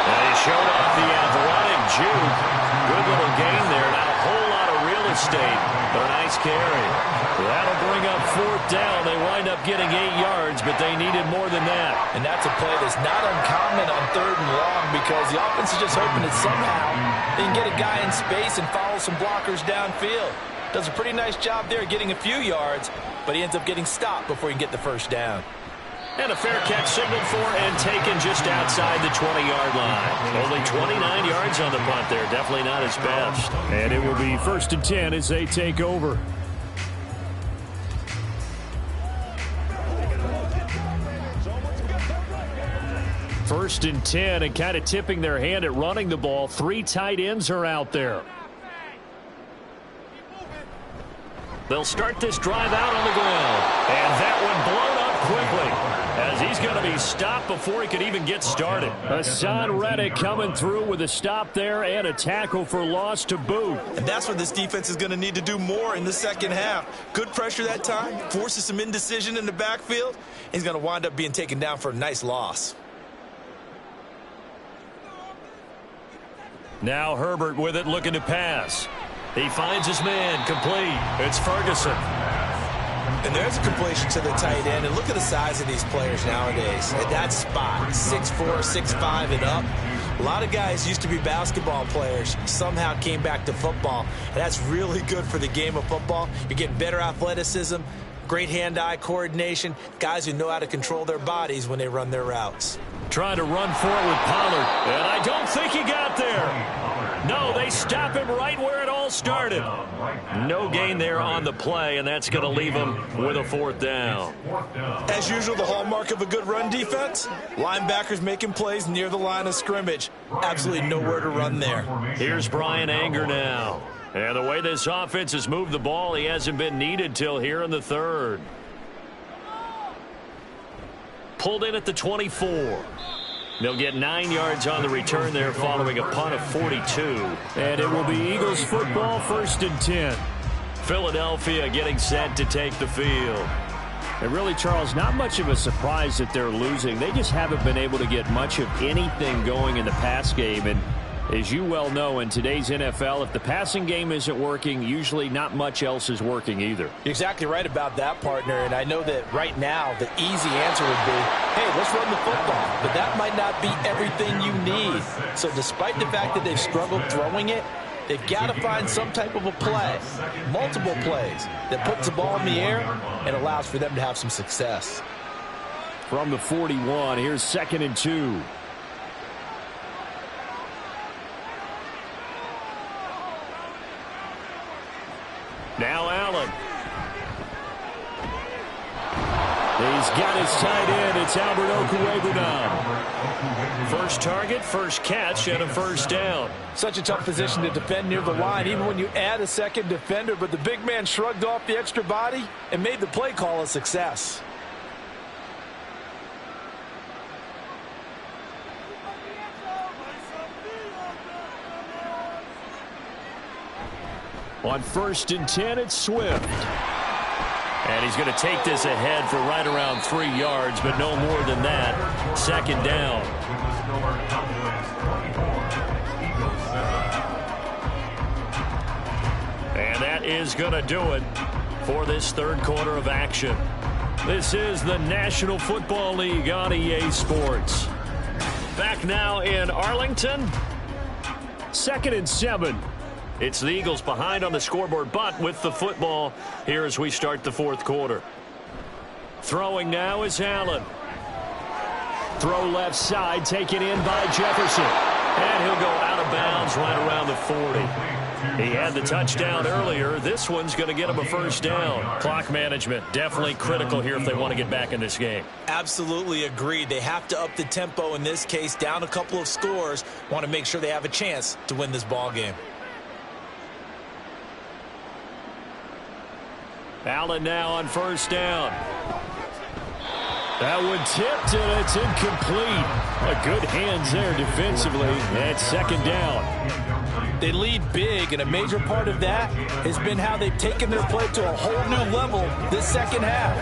And he showed off the athletic juke. Good little gain there. Not a whole lot of real estate, but a nice carry. That'll bring up 4th down. They wind up getting 8 yards, but they needed more than that. And that's a play that's not uncommon on 3rd and long because the offense is just hoping that somehow they can get a guy in space and follow some blockers downfield. Does a pretty nice job there getting a few yards, but he ends up getting stopped before he can get the 1st down. And a fair catch signaled for and taken just outside the 20-yard line. Only 29 yards on the punt there. Definitely not his best. And it will be 1st and 10 as they take over. First and 10, and kind of tipping their hand at running the ball. 3 tight ends are out there. They'll start this drive out on the ground. And that one blown up quickly as he's going to be stopped before he could even get started. Hassan Reddick coming through with a stop there and a tackle for loss to boot. And that's what this defense is going to need to do more in the 2nd half. Good pressure that time, forces some indecision in the backfield. He's going to wind up being taken down for a nice loss. Now Herbert with it, looking to pass. He finds his man, complete. It's Ferguson. And there's a completion to the tight end. And look at the size of these players nowadays. At that spot, 6'4", 6'5", and up. A lot of guys used to be basketball players, somehow came back to football, and that's really good for the game of football. You're getting better athleticism, great hand-eye coordination, guys who know how to control their bodies when they run their routes. Trying to run forward with Pollard, and I don't think he got there. No, they stop him right where it all started. No gain there on the play, and that's going to leave him with a 4th down. As usual, the hallmark of a good run defense, linebackers making plays near the line of scrimmage. Absolutely nowhere to run there. Here's Brian Anger now. And the way this offense has moved the ball, he hasn't been needed till here in the 3rd. Pulled in at the 24. They'll get 9 yards on the return there following a punt of 42. And it will be Eagles football, 1st and 10. Philadelphia getting set to take the field. And really, Charles, not much of a surprise that they're losing. They just haven't been able to get much of anything going in the pass game. And as you well know, in today's NFL, if the passing game isn't working, usually not much else is working either. You're exactly right about that, partner. And I know that right now the easy answer would be, hey, let's run the football. But that might not be everything you need. So despite the fact that they've struggled throwing it, they've got to find some type of a play, multiple plays, that puts the ball in the air and allows for them to have some success. From the 41, here's 2nd and 2. Now Allen. He's got his tight end. It's Albert Okwuegbunam. First target, first catch, and a 1st down. Such a tough position to defend near the line, even when you add a second defender. But the big man shrugged off the extra body and made the play call a success. On 1st and 10, it's Swift. And he's going to take this ahead for right around 3 yards, but no more than that. 2nd down. And that is going to do it for this 3rd quarter of action. This is the National Football League on EA Sports. Back now in Arlington. 2nd and 7. It's the Eagles behind on the scoreboard, but with the football here as we start the 4th quarter. Throwing now is Allen. Throw left side, taken in by Jefferson. And he'll go out of bounds right around the 40. He had the touchdown earlier. This one's going to get him a 1st down. Clock management definitely critical here if they want to get back in this game. Absolutely agreed. They have to up the tempo in this case, down a couple of scores. Want to make sure they have a chance to win this ball game. Allen now on 1st down. That one tipped, and it's incomplete. Good hands there defensively. That's 2nd down. They lead big, and a major part of that has been how they've taken their play to a whole new level this 2nd half.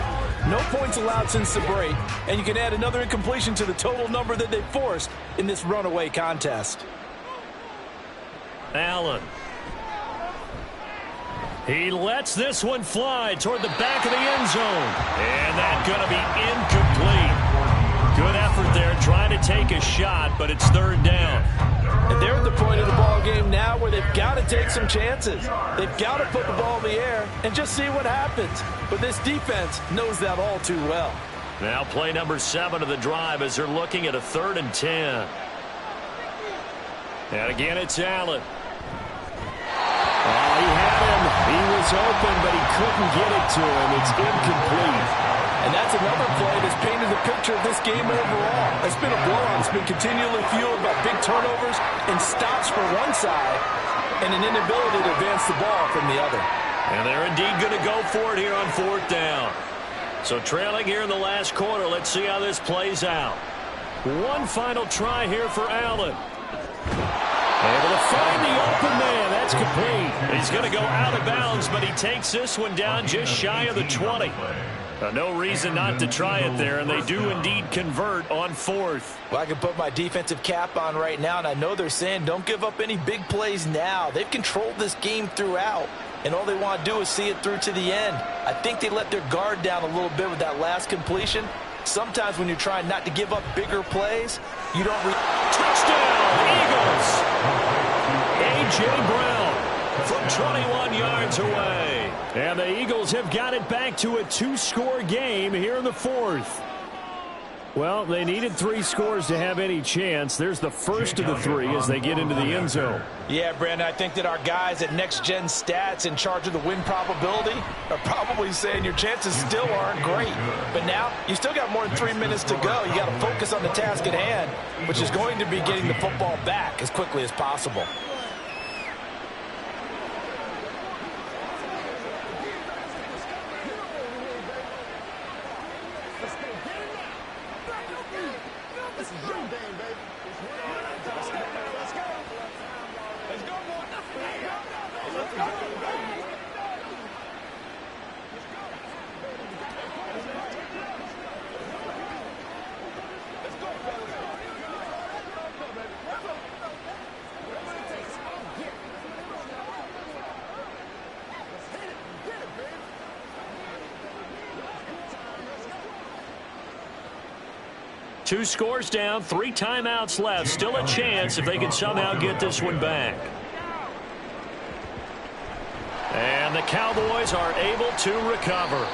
No points allowed since the break, and you can add another incompletion to the total number that they've forced in this runaway contest. Allen. He lets this one fly toward the back of the end zone. And that's going to be incomplete. Good effort there trying to take a shot, but it's 3rd down. And they're at the point of the ball game now where they've got to take some chances. They've got to put the ball in the air and just see what happens. But this defense knows that all too well. Now play number 7 of the drive as they're looking at a 3rd and 10. And again, it's Allen. Oh, he had him. He was open, but he couldn't get it to him. It's incomplete. And that's another play that's painted the picture of this game overall. It's been a blowout. It's been continually fueled by big turnovers and stops for one side and an inability to advance the ball from the other. And they're indeed going to go for it here on 4th down. So trailing here in the last quarter, let's see how this plays out. One final try here for Allen. Able to find the open man. That's complete. He's going to go out of bounds, but he takes this one down just shy of the 20. No reason not to try it there, and they do indeed convert on 4th. Well, I can put my defensive cap on right now, and I know they're saying don't give up any big plays now. They've controlled this game throughout, and all they want to do is see it through to the end. I think they let their guard down a little bit with that last completion, Sometimes when you're trying not to give up bigger plays, you don't... Touchdown, Eagles! A.J. Brown from 21 yards away. And the Eagles have got it back to a 2-score game here in the fourth. Well, they needed 3 scores to have any chance. There's the first of the 3 as they get into the end zone. Yeah, Brandon, I think that our guys at Next Gen Stats in charge of the win probability are probably saying your chances still aren't great. But now, you still got more than 3 minutes to go. You got to focus on the task at hand, which is going to be getting the football back as quickly as possible. Two scores down, 3 timeouts left. Still a chance if they can somehow get this one back. And the Cowboys are able to recover.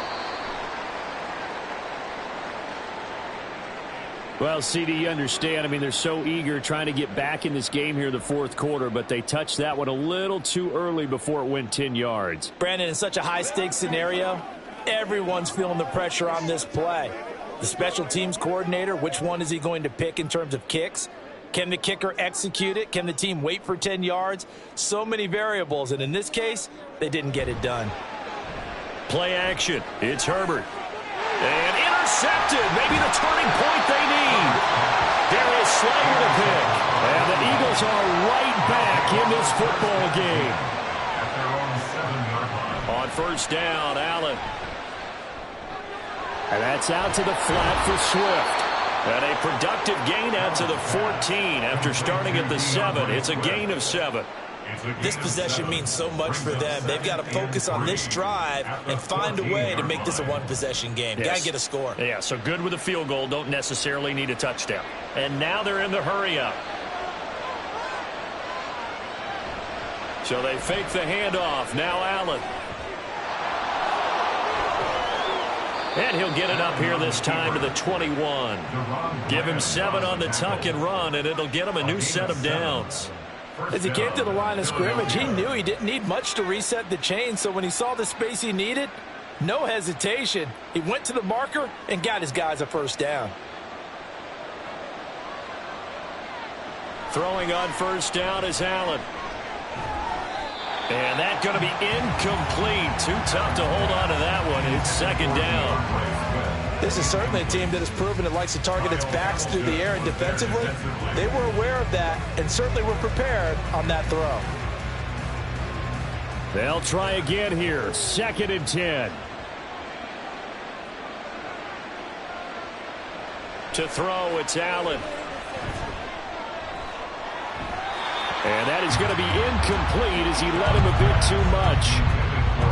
Well, CD, you understand. I mean, they're so eager trying to get back in this game here in the fourth quarter, but they touched that one a little too early before it went 10 yards. Brandon, in such a high-stakes scenario, everyone's feeling the pressure on this play. The special teams coordinator, which one is he going to pick in terms of kicks? Can the kicker execute it? Can the team wait for 10 yards? So many variables, and in this case, they didn't get it done. Play action. It's Herbert. And intercepted. Maybe the turning point they need. Darius Slay with a pick. And the Eagles are right back in this football game. On first down, Allen. And that's out to the flat for Swift. And a productive gain out to the 14 after starting at the 7. It's a gain of 7. This possession means so much for them. They've got to focus on this drive and find a way to make this a one-possession game. Yes. Got to get a score. Yeah, so good with a field goal. Don't necessarily need a touchdown. And now they're in the hurry-up. So they fake the handoff. Now Allen. And he'll get it up here this time to the 21. Give him 7 on the tuck and run, and it'll get him a new set of downs. As he came to the line of scrimmage, he knew he didn't need much to reset the chain, so when he saw the space he needed, no hesitation. He went to the marker and got his guys a first down. Throwing on first down is Allen. And that's going to be incomplete. Too tough to hold on to that one. It's second down. This is certainly a team that has proven it likes to target its backs through the air and defensively. They were aware of that and certainly were prepared on that throw. They'll try again here. 2nd and 10. To throw, it's Allen. And that is going to be incomplete as he let him a bit too much.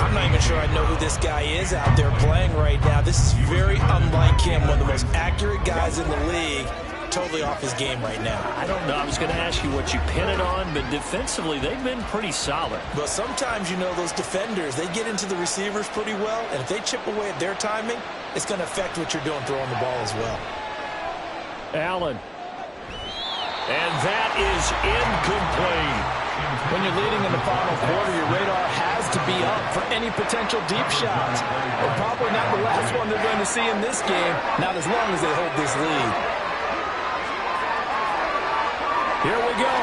I'm not even sure I know who this guy is out there playing right now. This is very unlike him, one of the most accurate guys in the league. Totally off his game right now. I don't know. I was going to ask you what you pin it on, but defensively, they've been pretty solid. But sometimes, you know, those defenders, they get into the receivers pretty well, and if they chip away at their timing, it's going to affect what you're doing throwing the ball as well. Allen. And that is incomplete. When you're leading in the final quarter, your radar has to be up for any potential deep shots. And probably not the last one they're going to see in this game, not as long as they hold this lead. Here we go.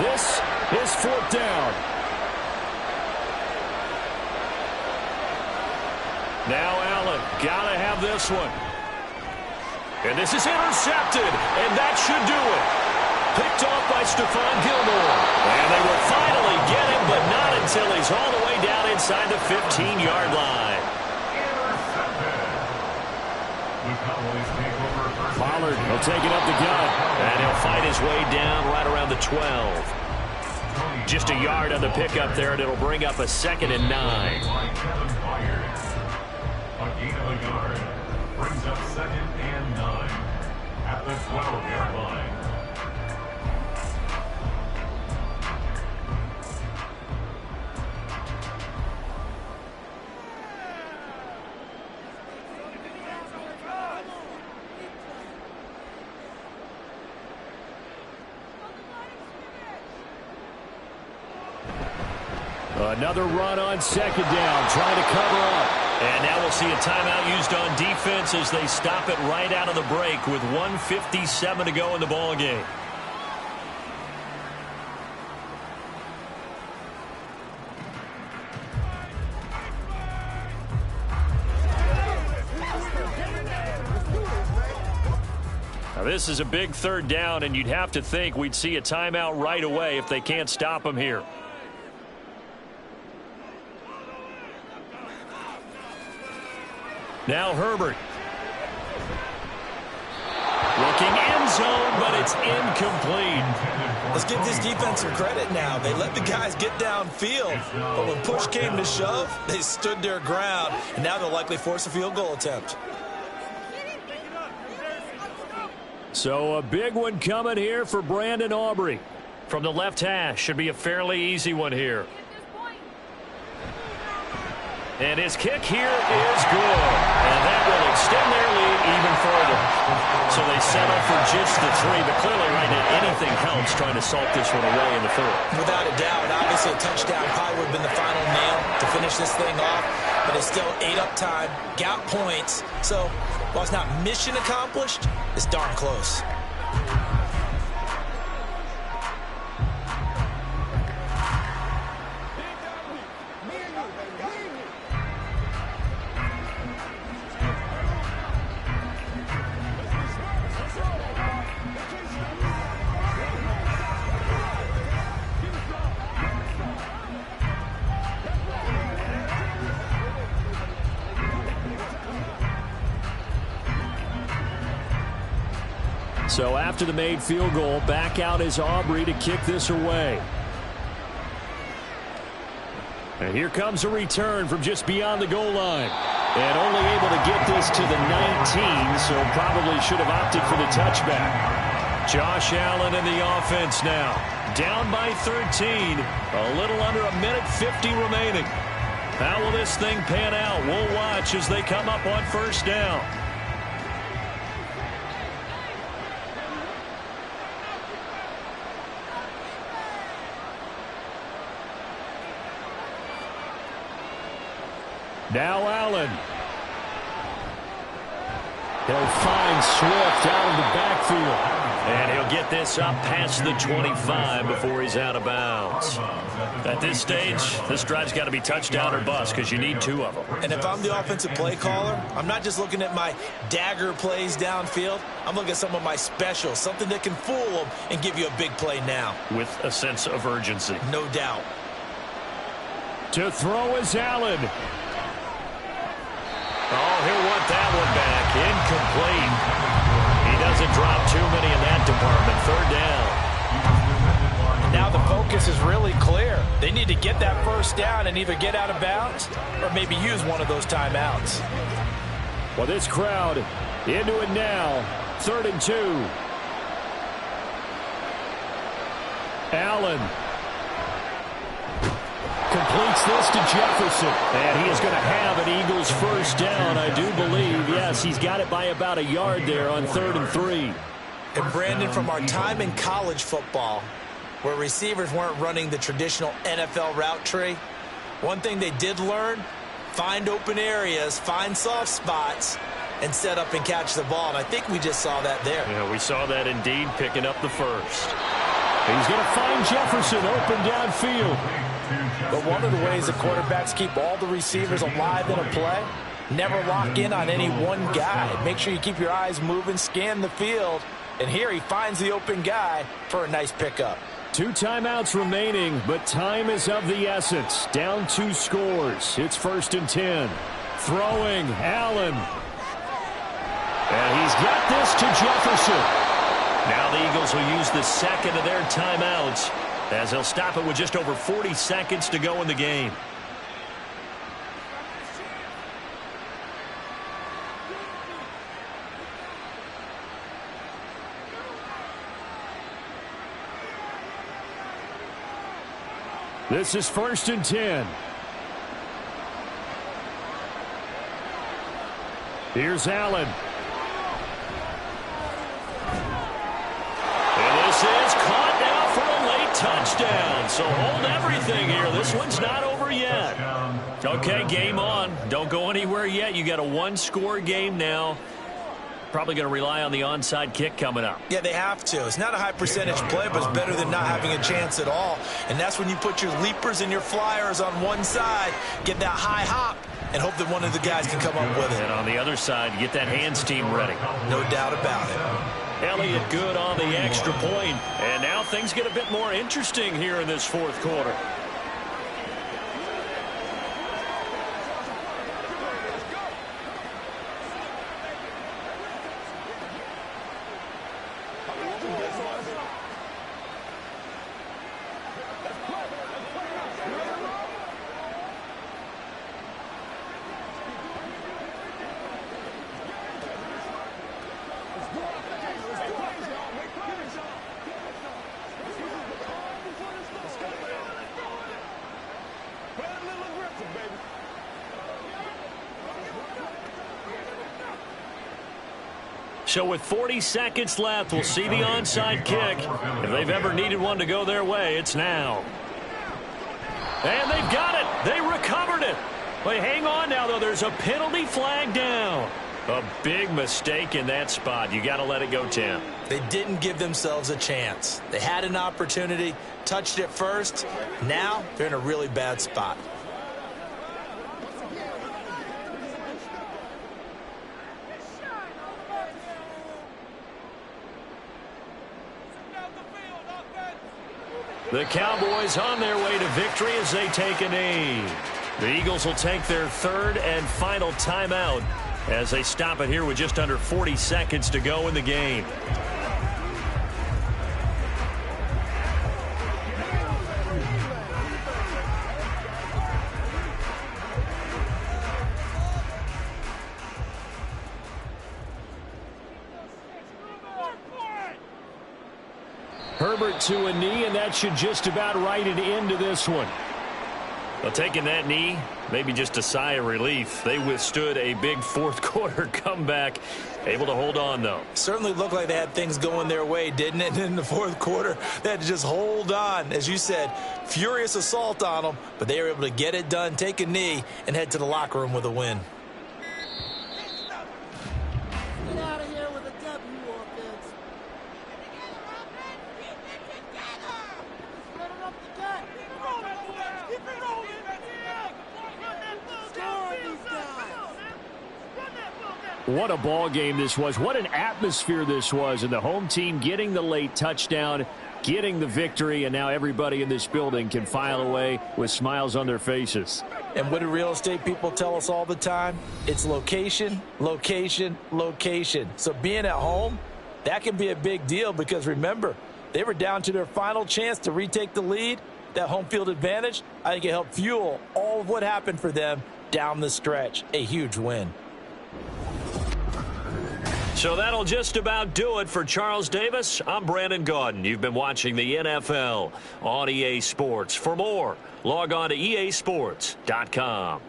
This is 4th down. Now Allen, gotta have this one. And this is intercepted, and that should do it. Picked off by Stephon Gilmore. And they will finally get him, but not until he's all the way down inside the 15-yard line. Pollard will take it up the gut. And he'll fight his way down right around the 12. Just a yard on the pickup there, and it'll bring up a 2nd and 9. A gain of a yard brings up 2nd and 9. 12-yard line. Another run on second down, trying to cover up. And now we'll see a timeout used on defense as they stop it right out of the break with 1:57 to go in the ball game. Now this is a big third down, and you'd have to think we'd see a timeout right away if they can't stop them here. Now Herbert. Looking end zone, but it's incomplete. Let's give this defense some credit now. They let the guys get downfield, but when push came to shove, they stood their ground, and now they'll likely force a field goal attempt. So a big one coming here for Brandon Aubrey. From the left hash, should be a fairly easy one here. And his kick here is good. And that will extend their lead even further. So they settle for just the 3, but clearly right now anything helps trying to salt this one away in the 4th. Without a doubt, obviously a touchdown probably would have been the final nail to finish this thing off, but it's still ate up time, got points. So while it's not mission accomplished, it's darn close. So after the made field goal, back out is Aubrey to kick this away. And here comes a return from just beyond the goal line. And only able to get this to the 19, so probably should have opted for the touchback. Josh Allen in the offense now. Down by 13. A little under a minute 50 remaining. How will this thing pan out? We'll watch as they come up on first down. Now Allen. He'll find Swift out of the backfield. And he'll get this up past the 25 before he's out of bounds. At this stage, this drive's got to be touchdown or bust because you need 2 of them. And if I'm the offensive play caller, I'm not just looking at my dagger plays downfield. I'm looking at some of my specials, something that can fool them and give you a big play now. With a sense of urgency. No doubt. To throw is Allen. Oh, he'll want that one back. Incomplete. He doesn't drop too many in that department. 3rd down. Now the focus is really clear. They need to get that first down and either get out of bounds or maybe use one of those timeouts. Well, this crowd into it now. 3rd and 2. Allen completes this to Jefferson. And he is going to have an Eagles first down, I do believe. Yes, he's got it by about a yard there on 3rd and 3. And Brandon, from our time in college football, where receivers weren't running the traditional NFL route tree, one thing they did learn, find open areas, find soft spots, and set up and catch the ball. And I think we just saw that there. Yeah, we saw that indeed, picking up the first. He's going to find Jefferson open downfield. But one of the ways the quarterbacks keep all the receivers alive in a play, never lock in on any one guy. Make sure you keep your eyes moving, scan the field. And here he finds the open guy for a nice pickup. 2 timeouts remaining, but time is of the essence. Down 2 scores. It's 1st and 10. Throwing, Allen. And he's got this to Jefferson. Now the Eagles will use the second of their timeouts as they'll stop it with just over 40 seconds to go in the game. This is 1st and 10. Here's Allen. And this is caught now for a late touchdown. So hold everything here. This one's not over yet. Okay, game on. Don't go anywhere yet. You got a one-score game now. Probably going to rely on the onside kick coming up. Yeah, they have to. It's not a high percentage play, but it's better than not having a chance at all. And that's when you put your leapers and your flyers on one side, get that high hop, and hope that one of the guys can come up with it. And on the other side, get that hands team ready. No doubt about it. Elliott good on the extra point. And now things get a bit more interesting here in this fourth quarter. So with 40 seconds left, we'll see the onside kick. If they've ever needed one to go their way, it's now. And they've got it. They recovered it. But hang on now, though. There's a penalty flag down. A big mistake in that spot. You got to let it go, Tim. They didn't give themselves a chance. They had an opportunity, touched it first. Now they're in a really bad spot. The Cowboys on their way to victory as they take a knee. The Eagles will take their third and final timeout as they stop it here with just under 40 seconds to go in the game. Herbert to a knee, and that should just about write it into this one. Well, taking that knee, maybe just a sigh of relief. They withstood a big fourth quarter comeback. Able to hold on, though. Certainly looked like they had things going their way, didn't it? And in the fourth quarter, they had to just hold on. As you said, furious assault on them, but they were able to get it done, take a knee, and head to the locker room with a win. What a ball game this was. What an atmosphere this was. And the home team getting the late touchdown, getting the victory, and now everybody in this building can file away with smiles on their faces. And what do real estate people tell us all the time? It's location, location, location. So being at home, that can be a big deal because, remember, they were down to their final chance to retake the lead. That home field advantage, I think it helped fuel all of what happened for them down the stretch. A huge win. So that'll just about do it for Charles Davis. I'm Brandon Gaudin. You've been watching the NFL on EA Sports. For more, log on to easports.com.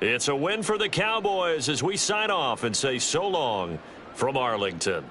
It's a win for the Cowboys as we sign off and say so long from Arlington.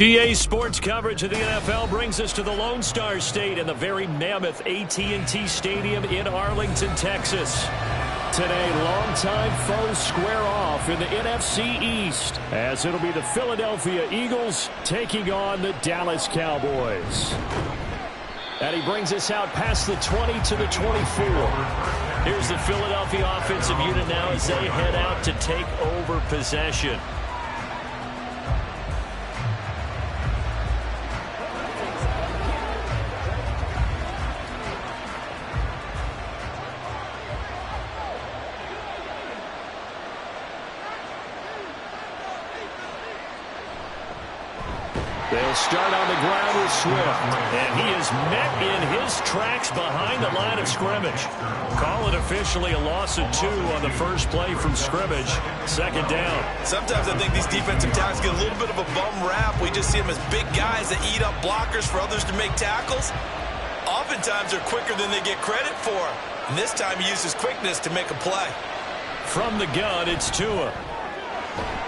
EA Sports coverage of the NFL brings us to the Lone Star State and the very mammoth AT&T Stadium in Arlington, Texas. Today, longtime foes square off in the NFC East, as it'll be the Philadelphia Eagles taking on the Dallas Cowboys. And he brings us out past the 20 to the 24. Here's the Philadelphia offensive unit now as they head out to take over possession. They'll start on the ground with Swift. And he is met in his tracks behind the line of scrimmage. Call it officially a loss of 2 on the first play from scrimmage. Second down. Sometimes I think these defensive tackles get a little bit of a bum rap. We just see them as big guys that eat up blockers for others to make tackles. Oftentimes they're quicker than they get credit for. And this time he uses quickness to make a play. From the gun, it's Tua.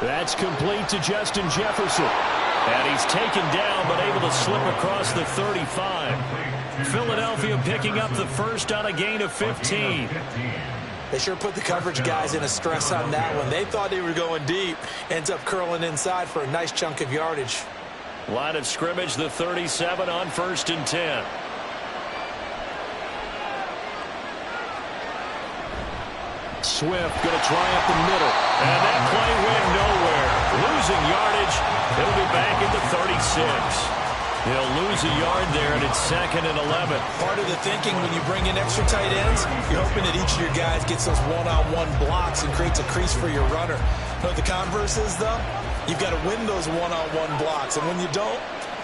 That's complete to Justin Jefferson. And he's taken down, but able to slip across the 35. Philadelphia picking up the first on a gain of 15. They sure put the coverage guys in a stress on that one. They thought they were going deep. Ends up curling inside for a nice chunk of yardage. Line of scrimmage, the 37 on 1st and 10. Swift going to try up the middle. And that play went nowhere. Losing yardage. It'll be back at the 36. He'll lose a yard there, and it's 2nd and 11. Part of the thinking when you bring in extra tight ends, you're hoping that each of your guys gets those one-on-one blocks and creates a crease for your runner. You know what the converse is, though? You've got to win those one-on-one blocks, and when you don't,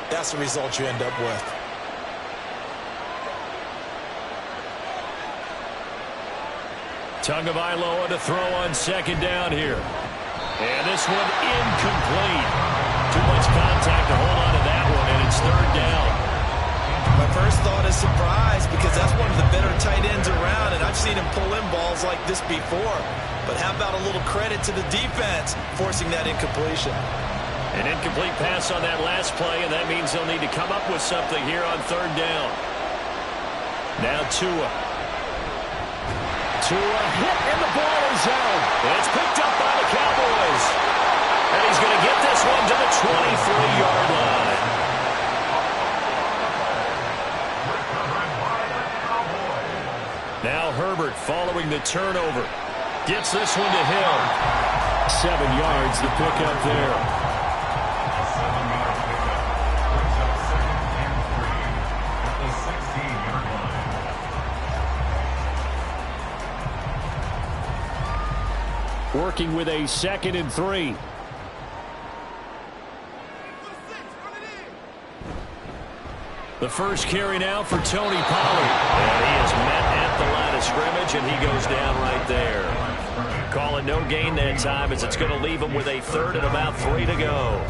that's the result you end up with. Tagovailoa to throw on 2nd down here. And this one incomplete. Too much contact to hold on to that one, and it's 3rd down. My first thought is surprise because that's one of the better tight ends around, and I've seen him pull in balls like this before. But how about a little credit to the defense forcing that incompletion? An incomplete pass on that last play, and that means they'll need to come up with something here on 3rd down. Now Tua. Tua hit, and the ball is out. And it's picked up by the Cowboys. And he's going to get this one to the 23-yard line. Now Herbert following the turnover. Gets this one to Hill. 7 yards the pickup there. Working with a 2nd and 3. The first carry now for Tony Pollard. And he is met at the line of scrimmage, and he goes down right there. Calling no gain that time as it's going to leave him with a 3rd and about 3 to go.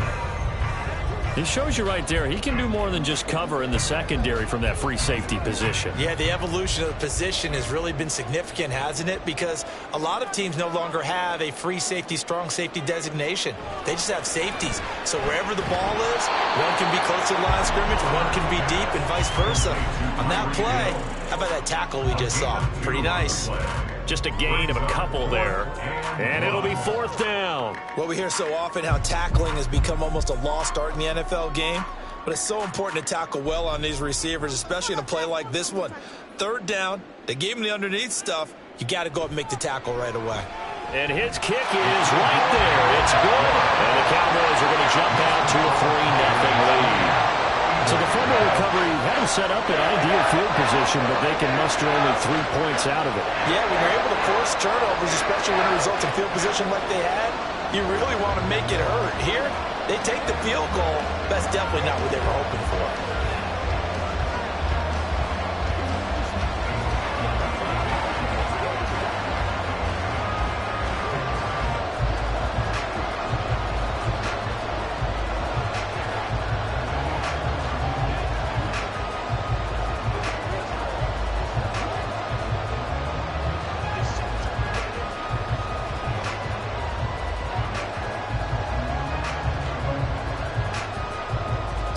He shows you right there, he can do more than just cover in the secondary from that free safety position. Yeah, the evolution of the position has really been significant, hasn't it? Because a lot of teams no longer have a free safety, strong safety designation. They just have safeties. So wherever the ball is, one can be close to the line of scrimmage, one can be deep, and vice versa. On that play, how about that tackle we just saw? Pretty nice. Just a gain of a couple there. And it'll be 4th down. Well, we hear so often how tackling has become almost a lost art in the NFL game. But it's so important to tackle well on these receivers, especially in a play like this one. 3rd down, they gave him the underneath stuff. You got to go up and make the tackle right away. And his kick is right there. It's good. And the Cowboys are going to jump out to a 3-0 lead. So the fumble recovery had him set up in ideal field position, but they can muster only 3 points out of it. Yeah, when you're able to force turnovers, especially when it results in field position like they had, you really want to make it hurt. Here, they take the field goal. That's definitely not what they were hoping for.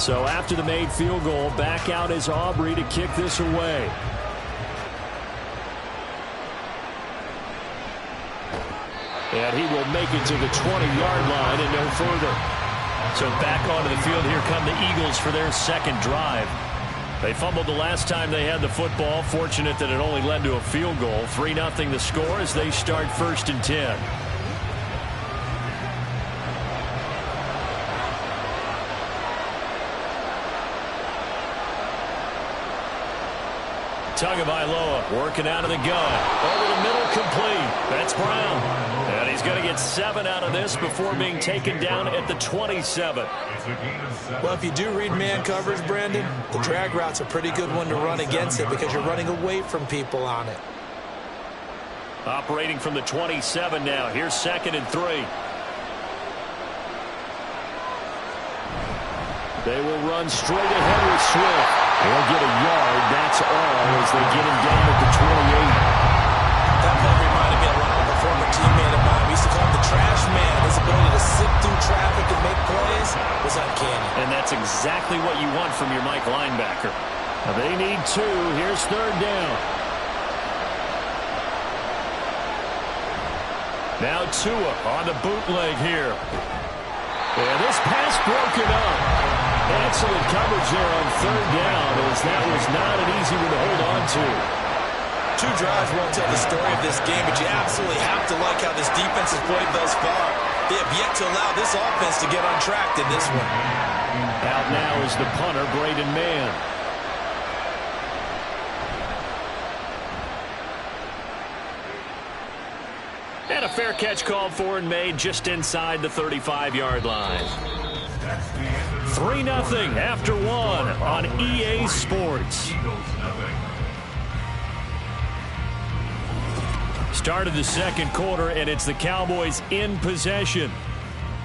So after the made field goal, back out is Aubrey to kick this away. And he will make it to the 20-yard line and no further. So back onto the field, here come the Eagles for their second drive. They fumbled the last time they had the football. Fortunate that it only led to a field goal. 3-0 the score as they start 1st and 10. Tagovailoa working out of the gun. Over the middle, complete. That's Brown. And he's going to get 7 out of this before being taken down at the 27. Well, if you do read man coverage, Brandon, the drag route's a pretty good one to run against it because you're running away from people on it. Operating from the 27 now. Here's 2nd and 3. They will run straight ahead with Swift. They'll get a yard. That's all as they get him down at the 28. That play reminded me a lot of a former teammate of mine. We used to call him the trash man. His ability to sit through traffic and make plays was uncanny. And that's exactly what you want from your Mike linebacker. Now they need 2. Here's 3rd down. Now Tua on the bootleg here. And this pass broken up. Excellent coverage there on 3rd down, as that was not an easy one to hold on to. 2 drives won't tell the story of this game, but you absolutely have to like how this defense has played thus far. They have yet to allow this offense to get untracked in this one. Out now is the punter, Braden Mann. And a fair catch called for and made just inside the 35-yard line. 3-0 after 1 on EA Sports. Start of the second quarter, and it's the Cowboys in possession.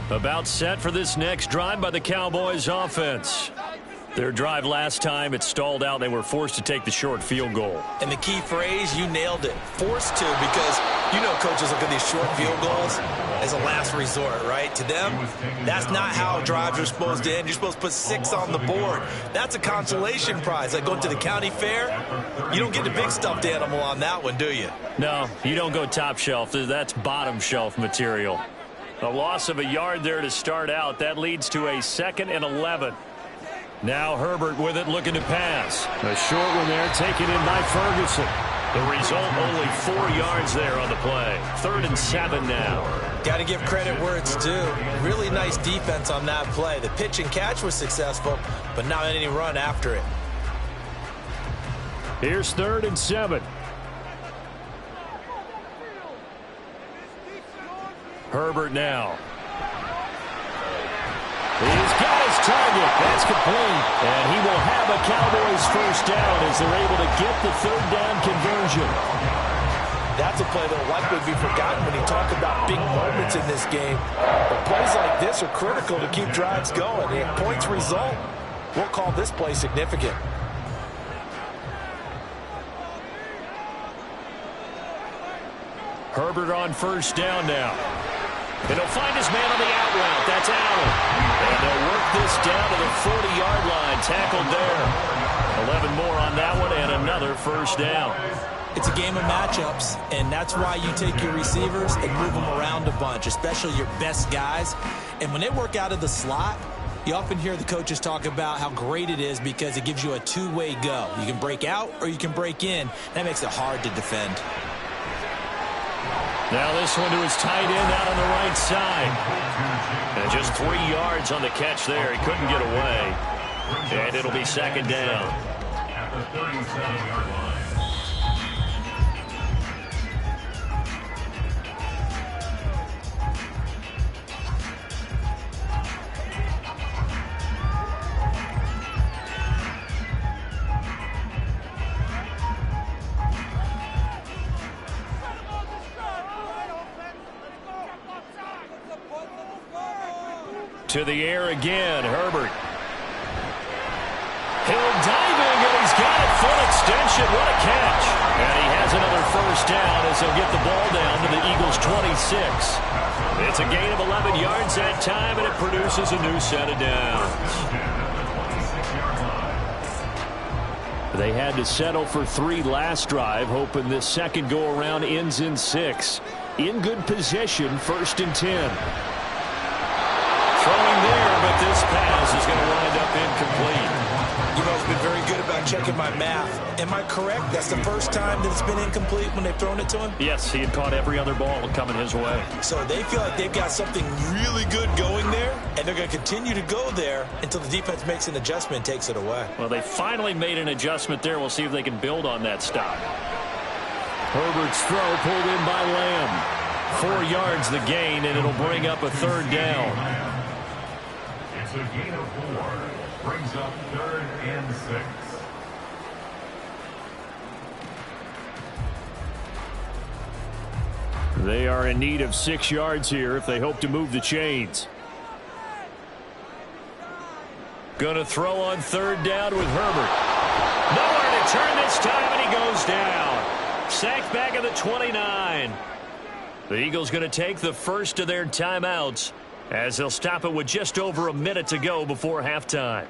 About set for this next drive by the Cowboys offense. Their drive last time, it stalled out. They were forced to take the short field goal. And the key phrase, you nailed it. Forced to, because you know coaches look at these short field goals as a last resort, right? To them, that's not how drives are supposed to end. You're supposed to put 6 on the board. That's a consolation prize. Like going to the county fair, you don't get the big stuffed animal on that one, do you? No, you don't go top shelf. That's bottom shelf material. A loss of a yard there to start out. That leads to a 2nd and 11. Now Herbert with it, looking to pass. A short one there, taken in by Ferguson. The result, only 4 yards there on the play. 3rd and 7 now. Got to give credit where it's due. Really nice defense on that play. The pitch and catch was successful, but not any run after it. Here's 3rd and 7. Herbert now. He's got his target. That's complete. And he will have a Cowboys first down as they're able to get the 3rd down conversion. That's a play that will likely be forgotten when you talk about big moments in this game. But plays like this are critical to keep drives going. If points result, we'll call this play significant. Herbert on first down now. And he'll find his man on the out route. That's Allen. And they'll work this down to the 40-yard line. Tackled there. 11 more on that one and another first down. It's a game of matchups, and that's why you take your receivers and move them around a bunch, especially your best guys. And when they work out of the slot, you often hear the coaches talk about how great it is because it gives you a two-way go. You can break out or you can break in. That makes it hard to defend. Now this one to his tight end out on the right side. And just 3 yards on the catch there. He couldn't get away. And it'll be 2nd down. At the 37-yard line. To the air again, Herbert. Hill diving, and he's got it. Full extension. What a catch. And he has another first down as he'll get the ball down to the Eagles' 26. It's a gain of 11 yards that time, and it produces a new set of downs. They had to settle for 3 last drive, hoping this second go-around ends in 6. In good position, 1st and 10. Throwing there, but this pass is going to wind up incomplete. You know, it's been very good about checking my math. Am I correct? That's the first time that it's been incomplete when they've thrown it to him? Yes, he had caught every other ball coming his way. So they feel like they've got something really good going there, and they're going to continue to go there until the defense makes an adjustment and takes it away. Well, they finally made an adjustment there. We'll see if they can build on that stop. Herbert's throw pulled in by Lamb. 4 yards the gain, and it'll bring up a 3rd down. It's a gain of 4. Brings up 3rd and 6. They are in need of 6 yards here if they hope to move the chains. Going to throw on 3rd down with Herbert. Nowhere to turn this time, and he goes down. Sacked back at the 29. The Eagles going to take the first of their timeouts as they'll stop it with just over a minute to go before halftime.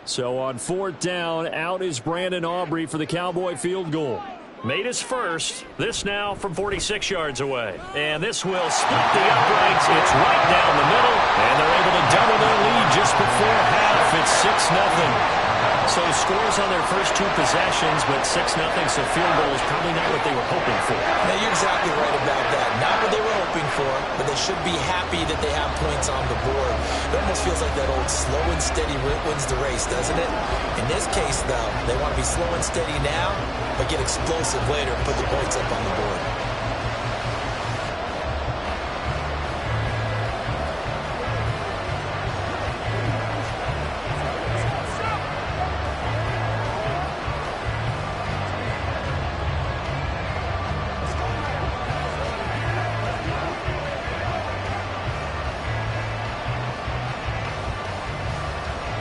So on 4th down, out is Brandon Aubrey for the Cowboy field goal. Made his first. This now from 46 yards away. And this will split the uprights. It's right down the middle. And they're able to double their lead just before half. It's 6-0. So scores on their first 2 possessions, but 6-0, so field goal is probably not what they were hoping for. Now, you're exactly right about that. Not what they were hoping for, but they should be happy that they have points on the board. It almost feels like that old slow and steady wins the race, doesn't it? In this case, though, they want to be slow and steady now, but get explosive later and put the points up on the board.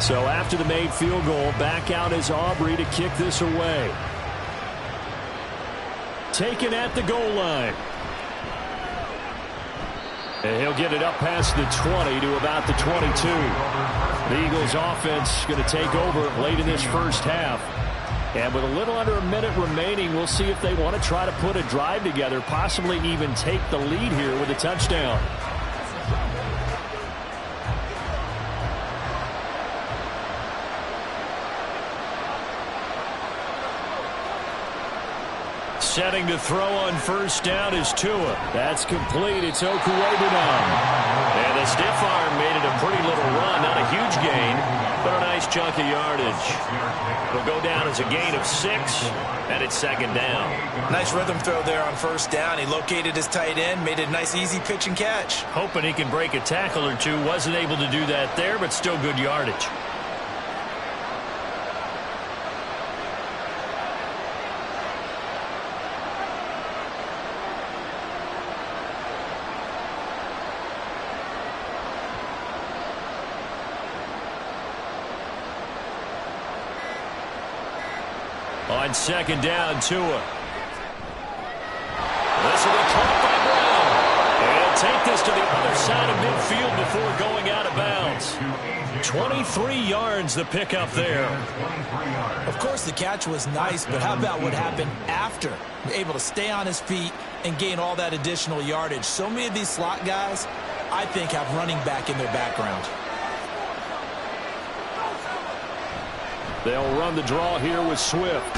So after the made field goal, back out is Aubrey to kick this away. Taken at the goal line. And he'll get it up past the 20 to about the 22. The Eagles offense going to take over late in this first half. And with a little under a minute remaining, we'll see if they want to try to put a drive together, possibly even take the lead here with a touchdown. Setting to throw on 1st down is Tua. That's complete. It's Okuegbunam. And the stiff arm made it a pretty little run. Not a huge gain, but a nice chunk of yardage. It'll go down as a gain of 6, and it's 2nd down. Nice rhythm throw there on 1st down. He located his tight end, made it a nice easy pitch and catch. Hoping he can break a tackle or two. Wasn't able to do that there, but still good yardage. On 2nd down, Tua. This will be caught by Brown. And he'll take this to the other side of midfield before going out of bounds. 23 yards the pickup there. Of course, the catch was nice, but how about what happened after? Able to stay on his feet and gain all that additional yardage. So many of these slot guys, I think, have running back in their background. They'll run the draw here with Swift.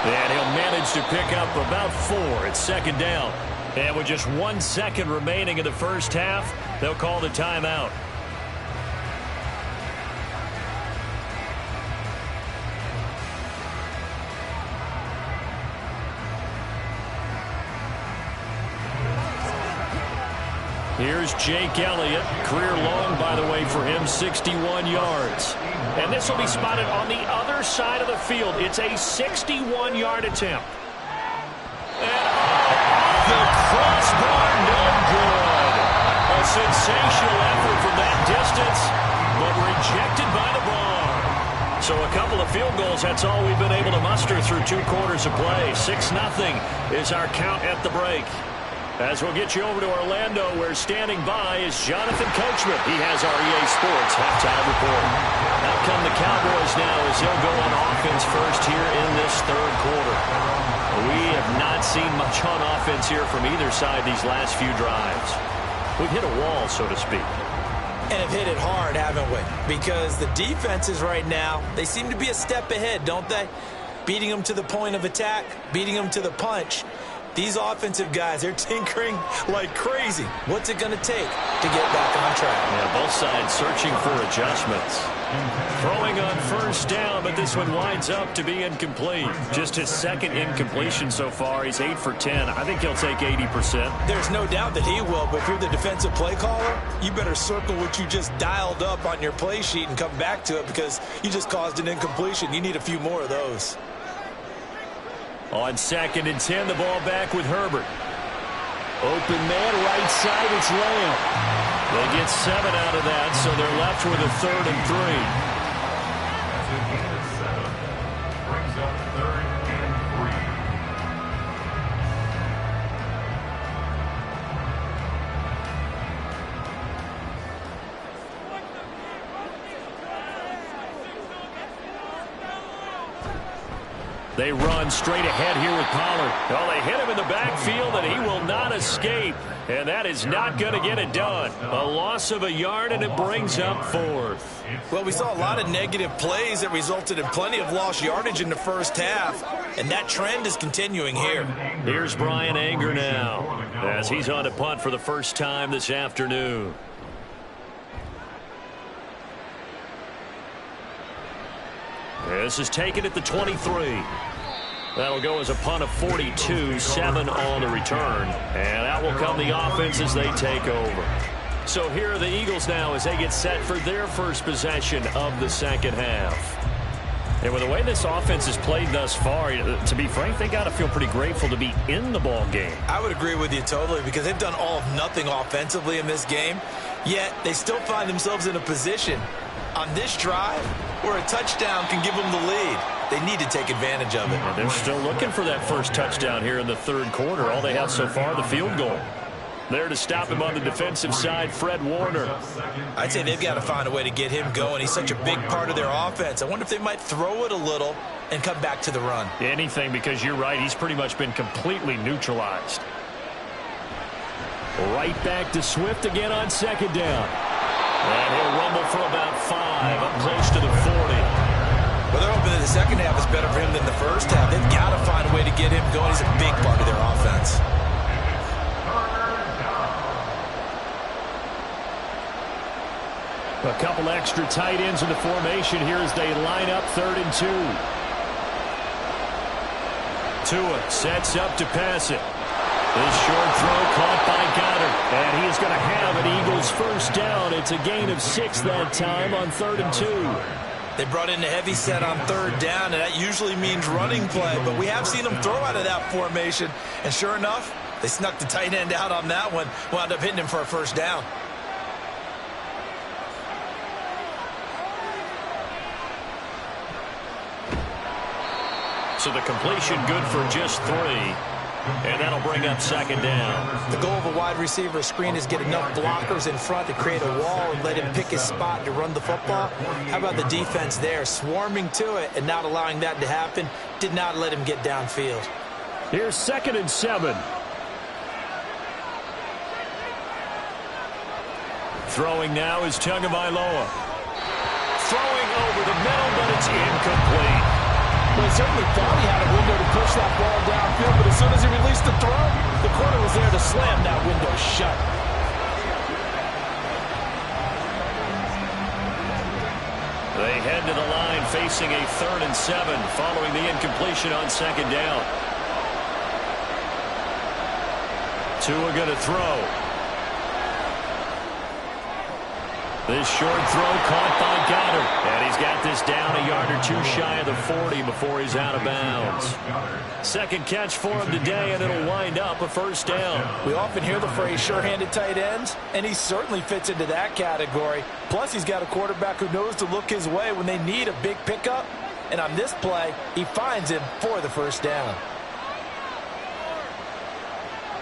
And he'll manage to pick up about 4. It's 2nd down. And with just 1 second remaining in the first half, they'll call the timeout. Here's Jake Elliott. Career long, by the way, for him, 61 yards. And this will be spotted on the other side of the field. It's a 61-yard attempt. And off the crossbar, no good. A sensational effort from that distance, but rejected by the bar. So a couple of field goals, that's all we've been able to muster through 2 quarters of play. 6-0 is our count at the break. As we'll get you over to Orlando, where standing by is Jonathan Coachman. He has our EA Sports halftime report. Out come the Cowboys now as they'll go on offense first here in this third quarter. We have not seen much on offense here from either side these last few drives. We've hit a wall, so to speak. And have hit it hard, haven't we? Because the defenses right now, they seem to be a step ahead, don't they? Beating them to the point of attack, beating them to the punch. These offensive guys, they're tinkering like crazy. What's it going to take to get back on track? Yeah, both sides searching for adjustments. Throwing on first down, but this one winds up to be incomplete. Just his second incompletion so far. He's 8 for 10. I think he'll take 80%. There's no doubt that he will, but if you're the defensive play caller, you better circle what you just dialed up on your play sheet and come back to it because you just caused an incompletion. You need a few more of those. On 2nd and 10, the ball back with Herbert. Open man, right side, it's Lamb. They get 7 out of that, so they're left with a 3rd and 3. That's a gain of 7. Brings up 3rd and 3. They run straight ahead here with Pollard. Well, they hit him in the backfield, and he will not escape. And that is not going to get it done. A loss of a yard, and it brings up 4th. Well, we saw a lot of negative plays that resulted in plenty of lost yardage in the first half, and that trend is continuing here. Here's Brian Anger now, as he's on to punt for the first time this afternoon. This is taken at the 23. That'll go as a punt of 42, 7 on the return. And out will come the offense as they take over. So here are the Eagles now as they get set for their first possession of the second half. And with the way this offense has played thus far, to be frank, they got to feel pretty grateful to be in the ball game. I would agree with you totally because they've done all of nothing offensively in this game, yet they still find themselves in a position on this drive where a touchdown can give them the lead. They need to take advantage of it. And they're still looking for that first touchdown here in the third quarter. All they have so far, the field goal. There to stop him on the defensive side, Fred Warner. I'd say they've got to find a way to get him going. He's such a big part of their offense. I wonder if they might throw it a little and come back to the run. Anything, because you're right. He's pretty much been completely neutralized. Right back to Swift again on 2nd down. And he'll rumble for about 5, up close to the 40. Well, they're hoping that the second half is better for him than the first half. They've got to find a way to get him going. He's a big part of their offense. A couple extra tight ends in the formation here as they line up 3rd and 2. Tua sets up to pass it. This short throw caught by Goddard. And he is going to have an Eagles first down. It's a gain of 6 that time on 3rd and 2. They brought in a heavy set on 3rd down, and that usually means running play. But we have seen them throw out of that formation. And sure enough, they snuck the tight end out on that one. Wound up hitting him for a first down. So the completion good for just 3. And that'll bring up 2nd down. The goal of a wide receiver screen is get enough blockers in front to create a wall and let him pick his spot to run the football. How about the defense there, swarming to it and not allowing that to happen? Did not let him get downfield. Here's 2nd and 7. Throwing now is Tagovailoa. Throwing over the middle, but it's incomplete. Well, he certainly thought he had a window to push that ball downfield, but as soon as he released the throw, the corner was there to slam that window shut. They head to the line facing a 3rd and 7 following the incompletion on 2nd down. Tua going to throw. This short throw caught by Goddard. And he's got this down a yard or 2 shy of the 40 before he's out of bounds. Second catch for him today, and it'll wind up a first down. We often hear the phrase sure-handed tight ends, and he certainly fits into that category. Plus, he's got a quarterback who knows to look his way when they need a big pickup. And on this play, he finds him for the first down.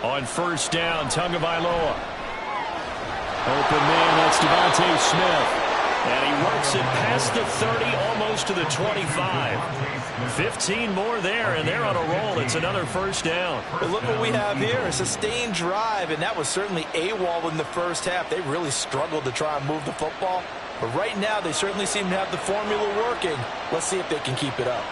On first down, Tagovailoa. Open man, that's Devontae Smith. And he works it past the 30, almost to the 25. 15 more there, and they're on a roll. It's another first down. But look what we have here, a sustained drive, and that was certainly AWOL in the first half. They really struggled to try and move the football. But right now, they certainly seem to have the formula working. Let's see if they can keep it up.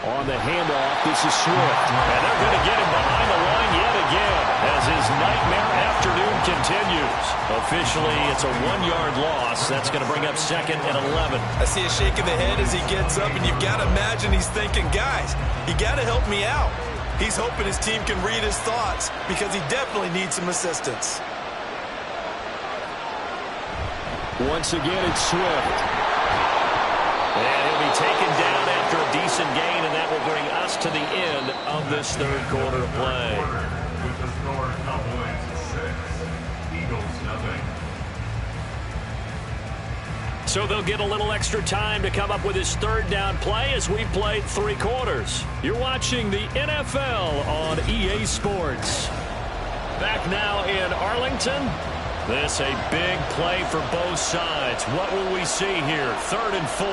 On the handoff, this is Swift. And they're going to get him behind the line yet again as his nightmare afternoon continues. Officially, it's a 1-yard loss. That's going to bring up 2nd and 11. I see a shake of the head as he gets up, and you've got to imagine he's thinking, guys, you got to help me out. He's hoping his team can read his thoughts because he definitely needs some assistance. Once again, it's Swift. And he'll be taken down after a decent gain, and that will bring us to the end of this third quarter of play. With the score, Cowboys 6, Eagles 0. So they'll get a little extra time to come up with his third down play as we've played 3 quarters. You're watching the NFL on EA Sports. Back now in Arlington. This a big play for both sides. What will we see here? 3rd and 4.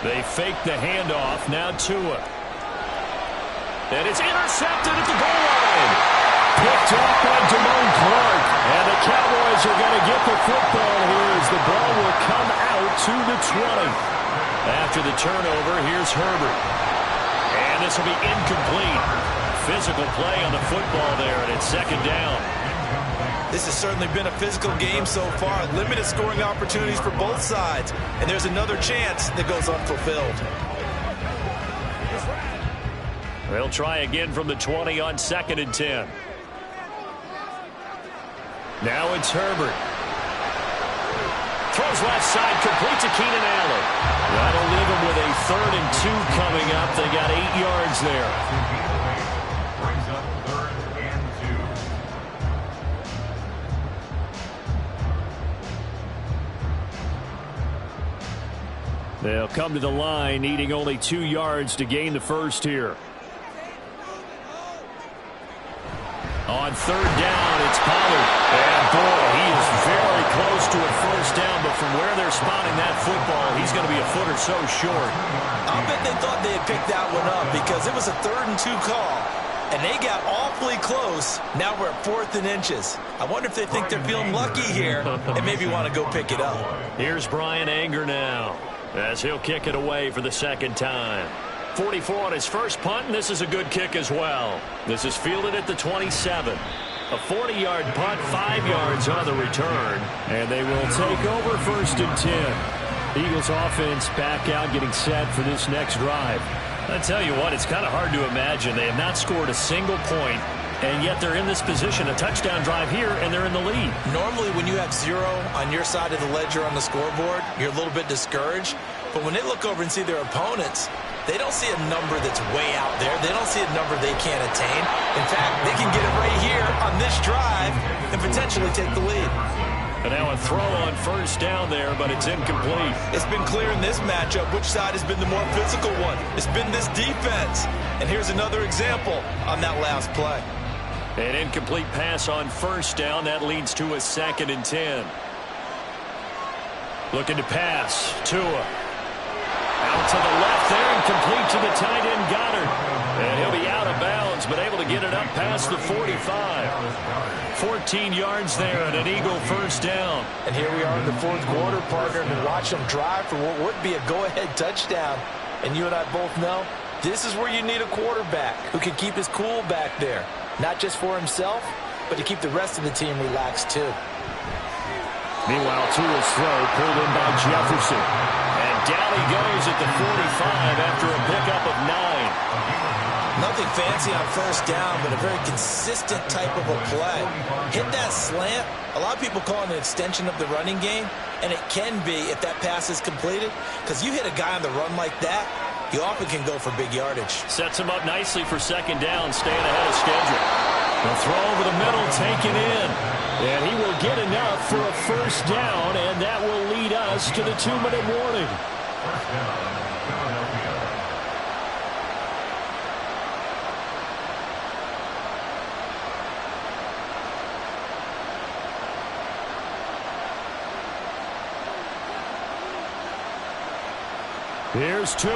They fake the handoff. Now Tua. And it's intercepted at the goal line. Picked off by Damone Clark. And the Cowboys are going to get the football here as the ball will come out to the 20. After the turnover, here's Herbert. And this will be incomplete. Physical play on the football there, and it's 2nd down. This has certainly been a physical game so far. Limited scoring opportunities for both sides. And there's another chance that goes unfulfilled. They'll try again from the 20 on 2nd and 10. Now it's Herbert. Throws left side, complete to Keenan Allen. That'll leave him with a 3rd and 2 coming up. They got 8 yards there. Brings up 3rd and 2. They'll come to the line, needing only 2 yards to gain the first here. On 3rd down, it's Pollard. And boy, he is very close to a first down, but from where they're spotting that football, he's going to be a foot or so short. I'll bet they thought they had picked that one up because it was a 3rd and 2 call. And they got awfully close. Now we're at 4th and inches. I wonder if they think they're feeling lucky here and maybe want to go pick it up. Here's Brian Anger now as he'll kick it away for the 2nd time. 44 on his first punt, and this is a good kick as well. This is fielded at the 27. A 40-yard punt, 5 yards on the return. And they will take over 1st and 10. Eagles offense back out, getting set for this next drive. I tell you what, it's kind of hard to imagine. They have not scored a single point, and yet they're in this position, a touchdown drive here, and they're in the lead. Normally, when you have 0 on your side of the ledger on the scoreboard, you're a little bit discouraged. But when they look over and see their opponents, they don't see a number that's way out there. They don't see a number they can't attain. In fact, they can get it right here on this drive and potentially take the lead. And now a throw on first down there, but it's incomplete. It's been clear in this matchup which side has been the more physical one. It's been this defense. And here's another example on that last play. An incomplete pass on first down. That leads to a 2nd and 10. Looking to pass. Tua. Out to the left there and complete to the tight end Goddard. And he'll be out of bounds, but able to get it up past the 45. 14 yards there and an Eagle first down. And here we are in the 4th quarter, partner, and watch them drive for what would be a go-ahead touchdown. And you and I both know this is where you need a quarterback who can keep his cool back there. Not just for himself, but to keep the rest of the team relaxed too. Meanwhile, Tua's throw pulled in by Jefferson. And down he goes at the 45 after a pickup of 9. Nothing fancy on first down, but a very consistent type of a play. Hit that slant. A lot of people call it an extension of the running game, and it can be if that pass is completed, because you hit a guy on the run like that, you often can go for big yardage. Sets him up nicely for 2nd down, staying ahead of schedule. The throw over the middle, taken in. And he will get enough for a first down, and that will lead us to the 2-minute warning. Here's Tua.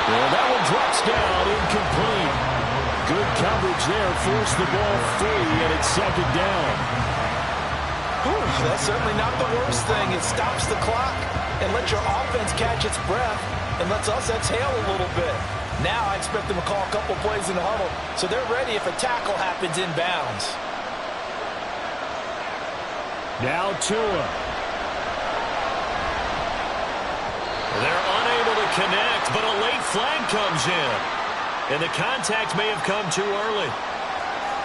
Well, that one drops down, incomplete. Good coverage there, forced the ball free, and it's second down. Whew, that's certainly not the worst thing. It stops the clock and lets your offense catch its breath and lets us exhale a little bit. Now I expect them to call a couple plays in the huddle so they're ready if a tackle happens inbounds. Now Tua. They're unable to connect, but a late flag comes in. And the contact may have come too early.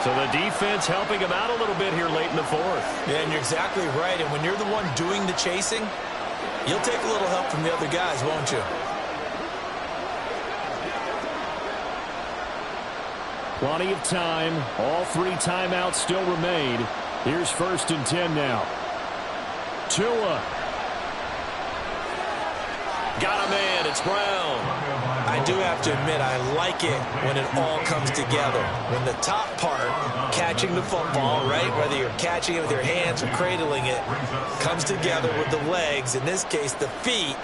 So the defense helping him out a little bit here late in the fourth. Yeah, and you're exactly right. And when you're the one doing the chasing, you'll take a little help from the other guys, won't you? Plenty of time. All 3 timeouts still remain. Here's 1st and 10 now. Tua. Got a man. It's Brown. I do have to admit, I like it when it all comes together. When the top part, catching the football, right, whether you're catching it with your hands or cradling it, comes together with the legs, in this case the feet,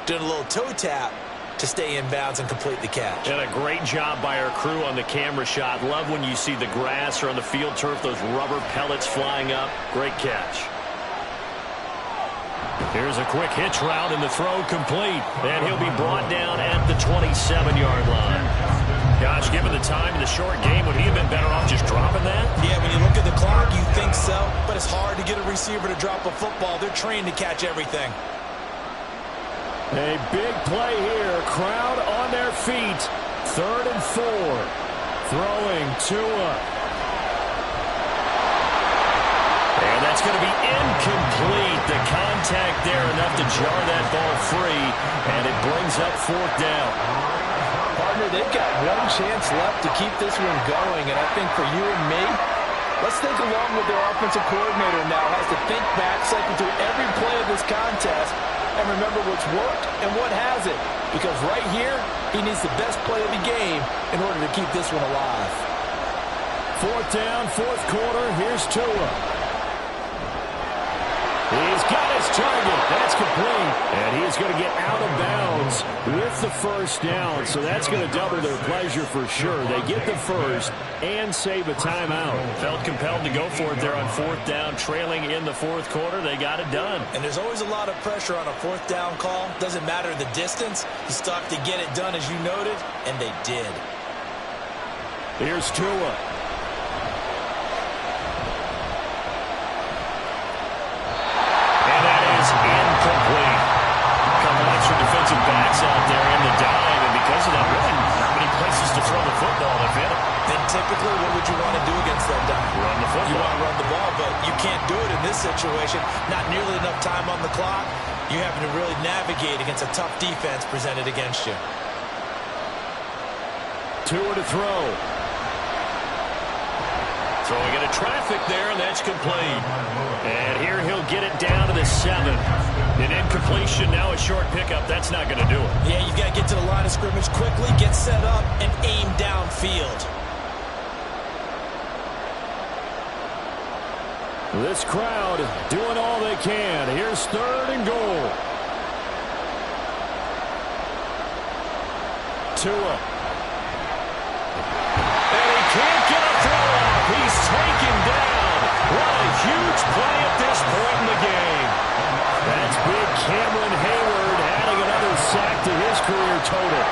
doing a little toe tap to stay in bounds and complete the catch. And a great job by our crew on the camera shot. Love when you see the grass or on the field turf, those rubber pellets flying up. Great catch. Here's a quick hitch route and the throw complete. And he'll be brought down at the 27-yard line. Gosh, given the time in the short game, would he have been better off just dropping that? Yeah, when you look at the clock, you think so. But it's hard to get a receiver to drop a football. They're trained to catch everything. A big play here. Crowd on their feet. 3rd and 4. Throwing Tua. And that's going to be incomplete. The contact there enough to jar that ball free. And it brings up 4th down. Partner, they've got one chance left to keep this one going. And I think for you and me, let's think along with their offensive coordinator now. Has to think back, cycle through every play of this contest, and remember what's worked and what hasn't. Because right here, he needs the best play of the game in order to keep this one alive. 4th down, 4th quarter. Here's Tua. He's got his target. That's complete. And he is going to get out of bounds with the 1st down. So that's going to double their pleasure for sure. They get the 1st and save a timeout. Felt compelled to go for it there on 4th down, trailing in the 4th quarter. They got it done. And there's always a lot of pressure on a 4th down call. Doesn't matter the distance. You still have to get it done, as you noted, and they did. Here's Tua. Incomplete. A couple extra defensive backs out there in the dive, and because of that, really not many places to throw the football if hit him. Then typically, what would you want to do against that dive? Run the football. You want to run the ball, but you can't do it in this situation. Not nearly enough time on the clock. You having to really navigate against a tough defense presented against you. Tua to throw. Throwing into traffic there, and that's complete. And here he'll get it down to the 7. An incompletion, now a short pickup. That's not going to do it. Yeah, you've got to get to the line of scrimmage quickly, get set up, and aim downfield. This crowd doing all they can. Here's 3rd and goal. Tua. And he can't get a throw off. He's taken down. What a huge play at this point in the game. That's big Cameron Hayward adding another sack to his career total.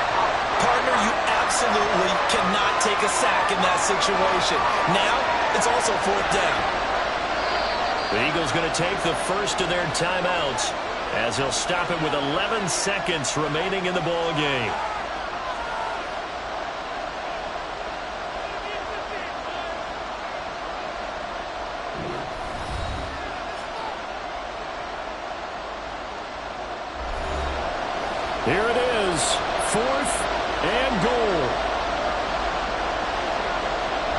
Partner, you absolutely cannot take a sack in that situation. Now, it's also 4th down. The Eagles going to take the first of their timeouts as they'll stop it with 11 seconds remaining in the ball game. Here it is, 4th and goal.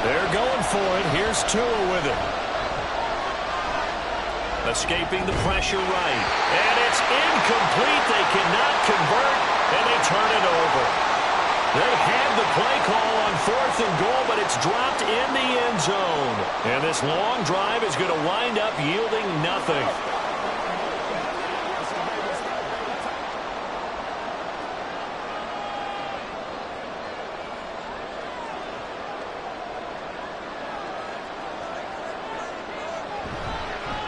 They're going for it. Here's Tua with it. Escaping the pressure right. And it's incomplete. They cannot convert, and they turn it over. They had the play call on 4th and goal, but it's dropped in the end zone. And this long drive is going to wind up yielding nothing.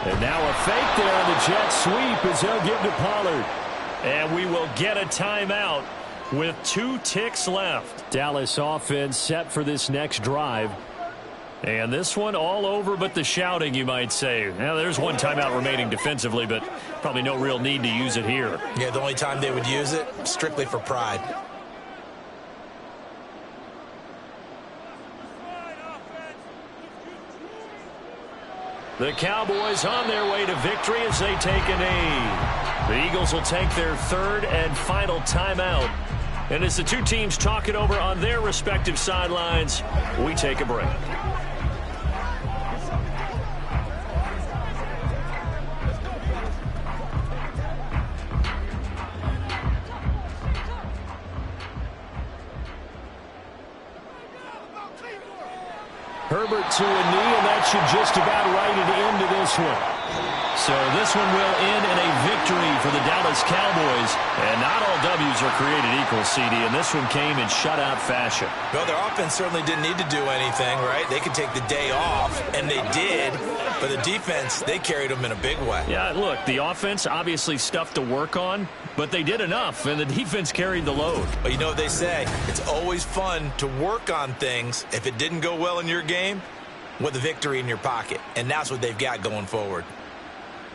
And now a fake there on the jet sweep as they'll give to Pollard. And we will get a timeout with 2 ticks left. Dallas offense set for this next drive. And this one all over but the shouting, you might say. Now, there's one timeout remaining defensively, but probably no real need to use it here. Yeah, the only time they would use it, strictly for pride. The Cowboys on their way to victory as they take a knee. The Eagles will take their 3rd and final timeout. And as the two teams talk it over on their respective sidelines, we take a break. Herbert to a knee, and that should just about write it into this one. So this one will end in a victory for the Dallas Cowboys. And not all W's are created equal, CD, and this one came in shutout fashion. Well, their offense certainly didn't need to do anything, right? They could take the day off, and they did. But the defense, they carried them in a big way. Yeah, look, the offense, obviously stuff to work on, but they did enough, and the defense carried the load. But you know what they say? It's always fun to work on things. If it didn't go well in your game, with a victory in your pocket. And that's what they've got going forward.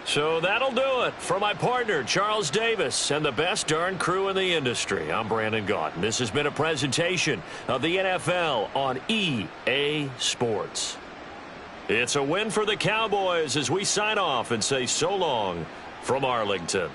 So that'll do it. For my partner, Charles Davis, and the best darn crew in the industry, I'm Brandon Gaudin. This has been a presentation of the NFL on EA Sports. It's a win for the Cowboys as we sign off and say so long from Arlington.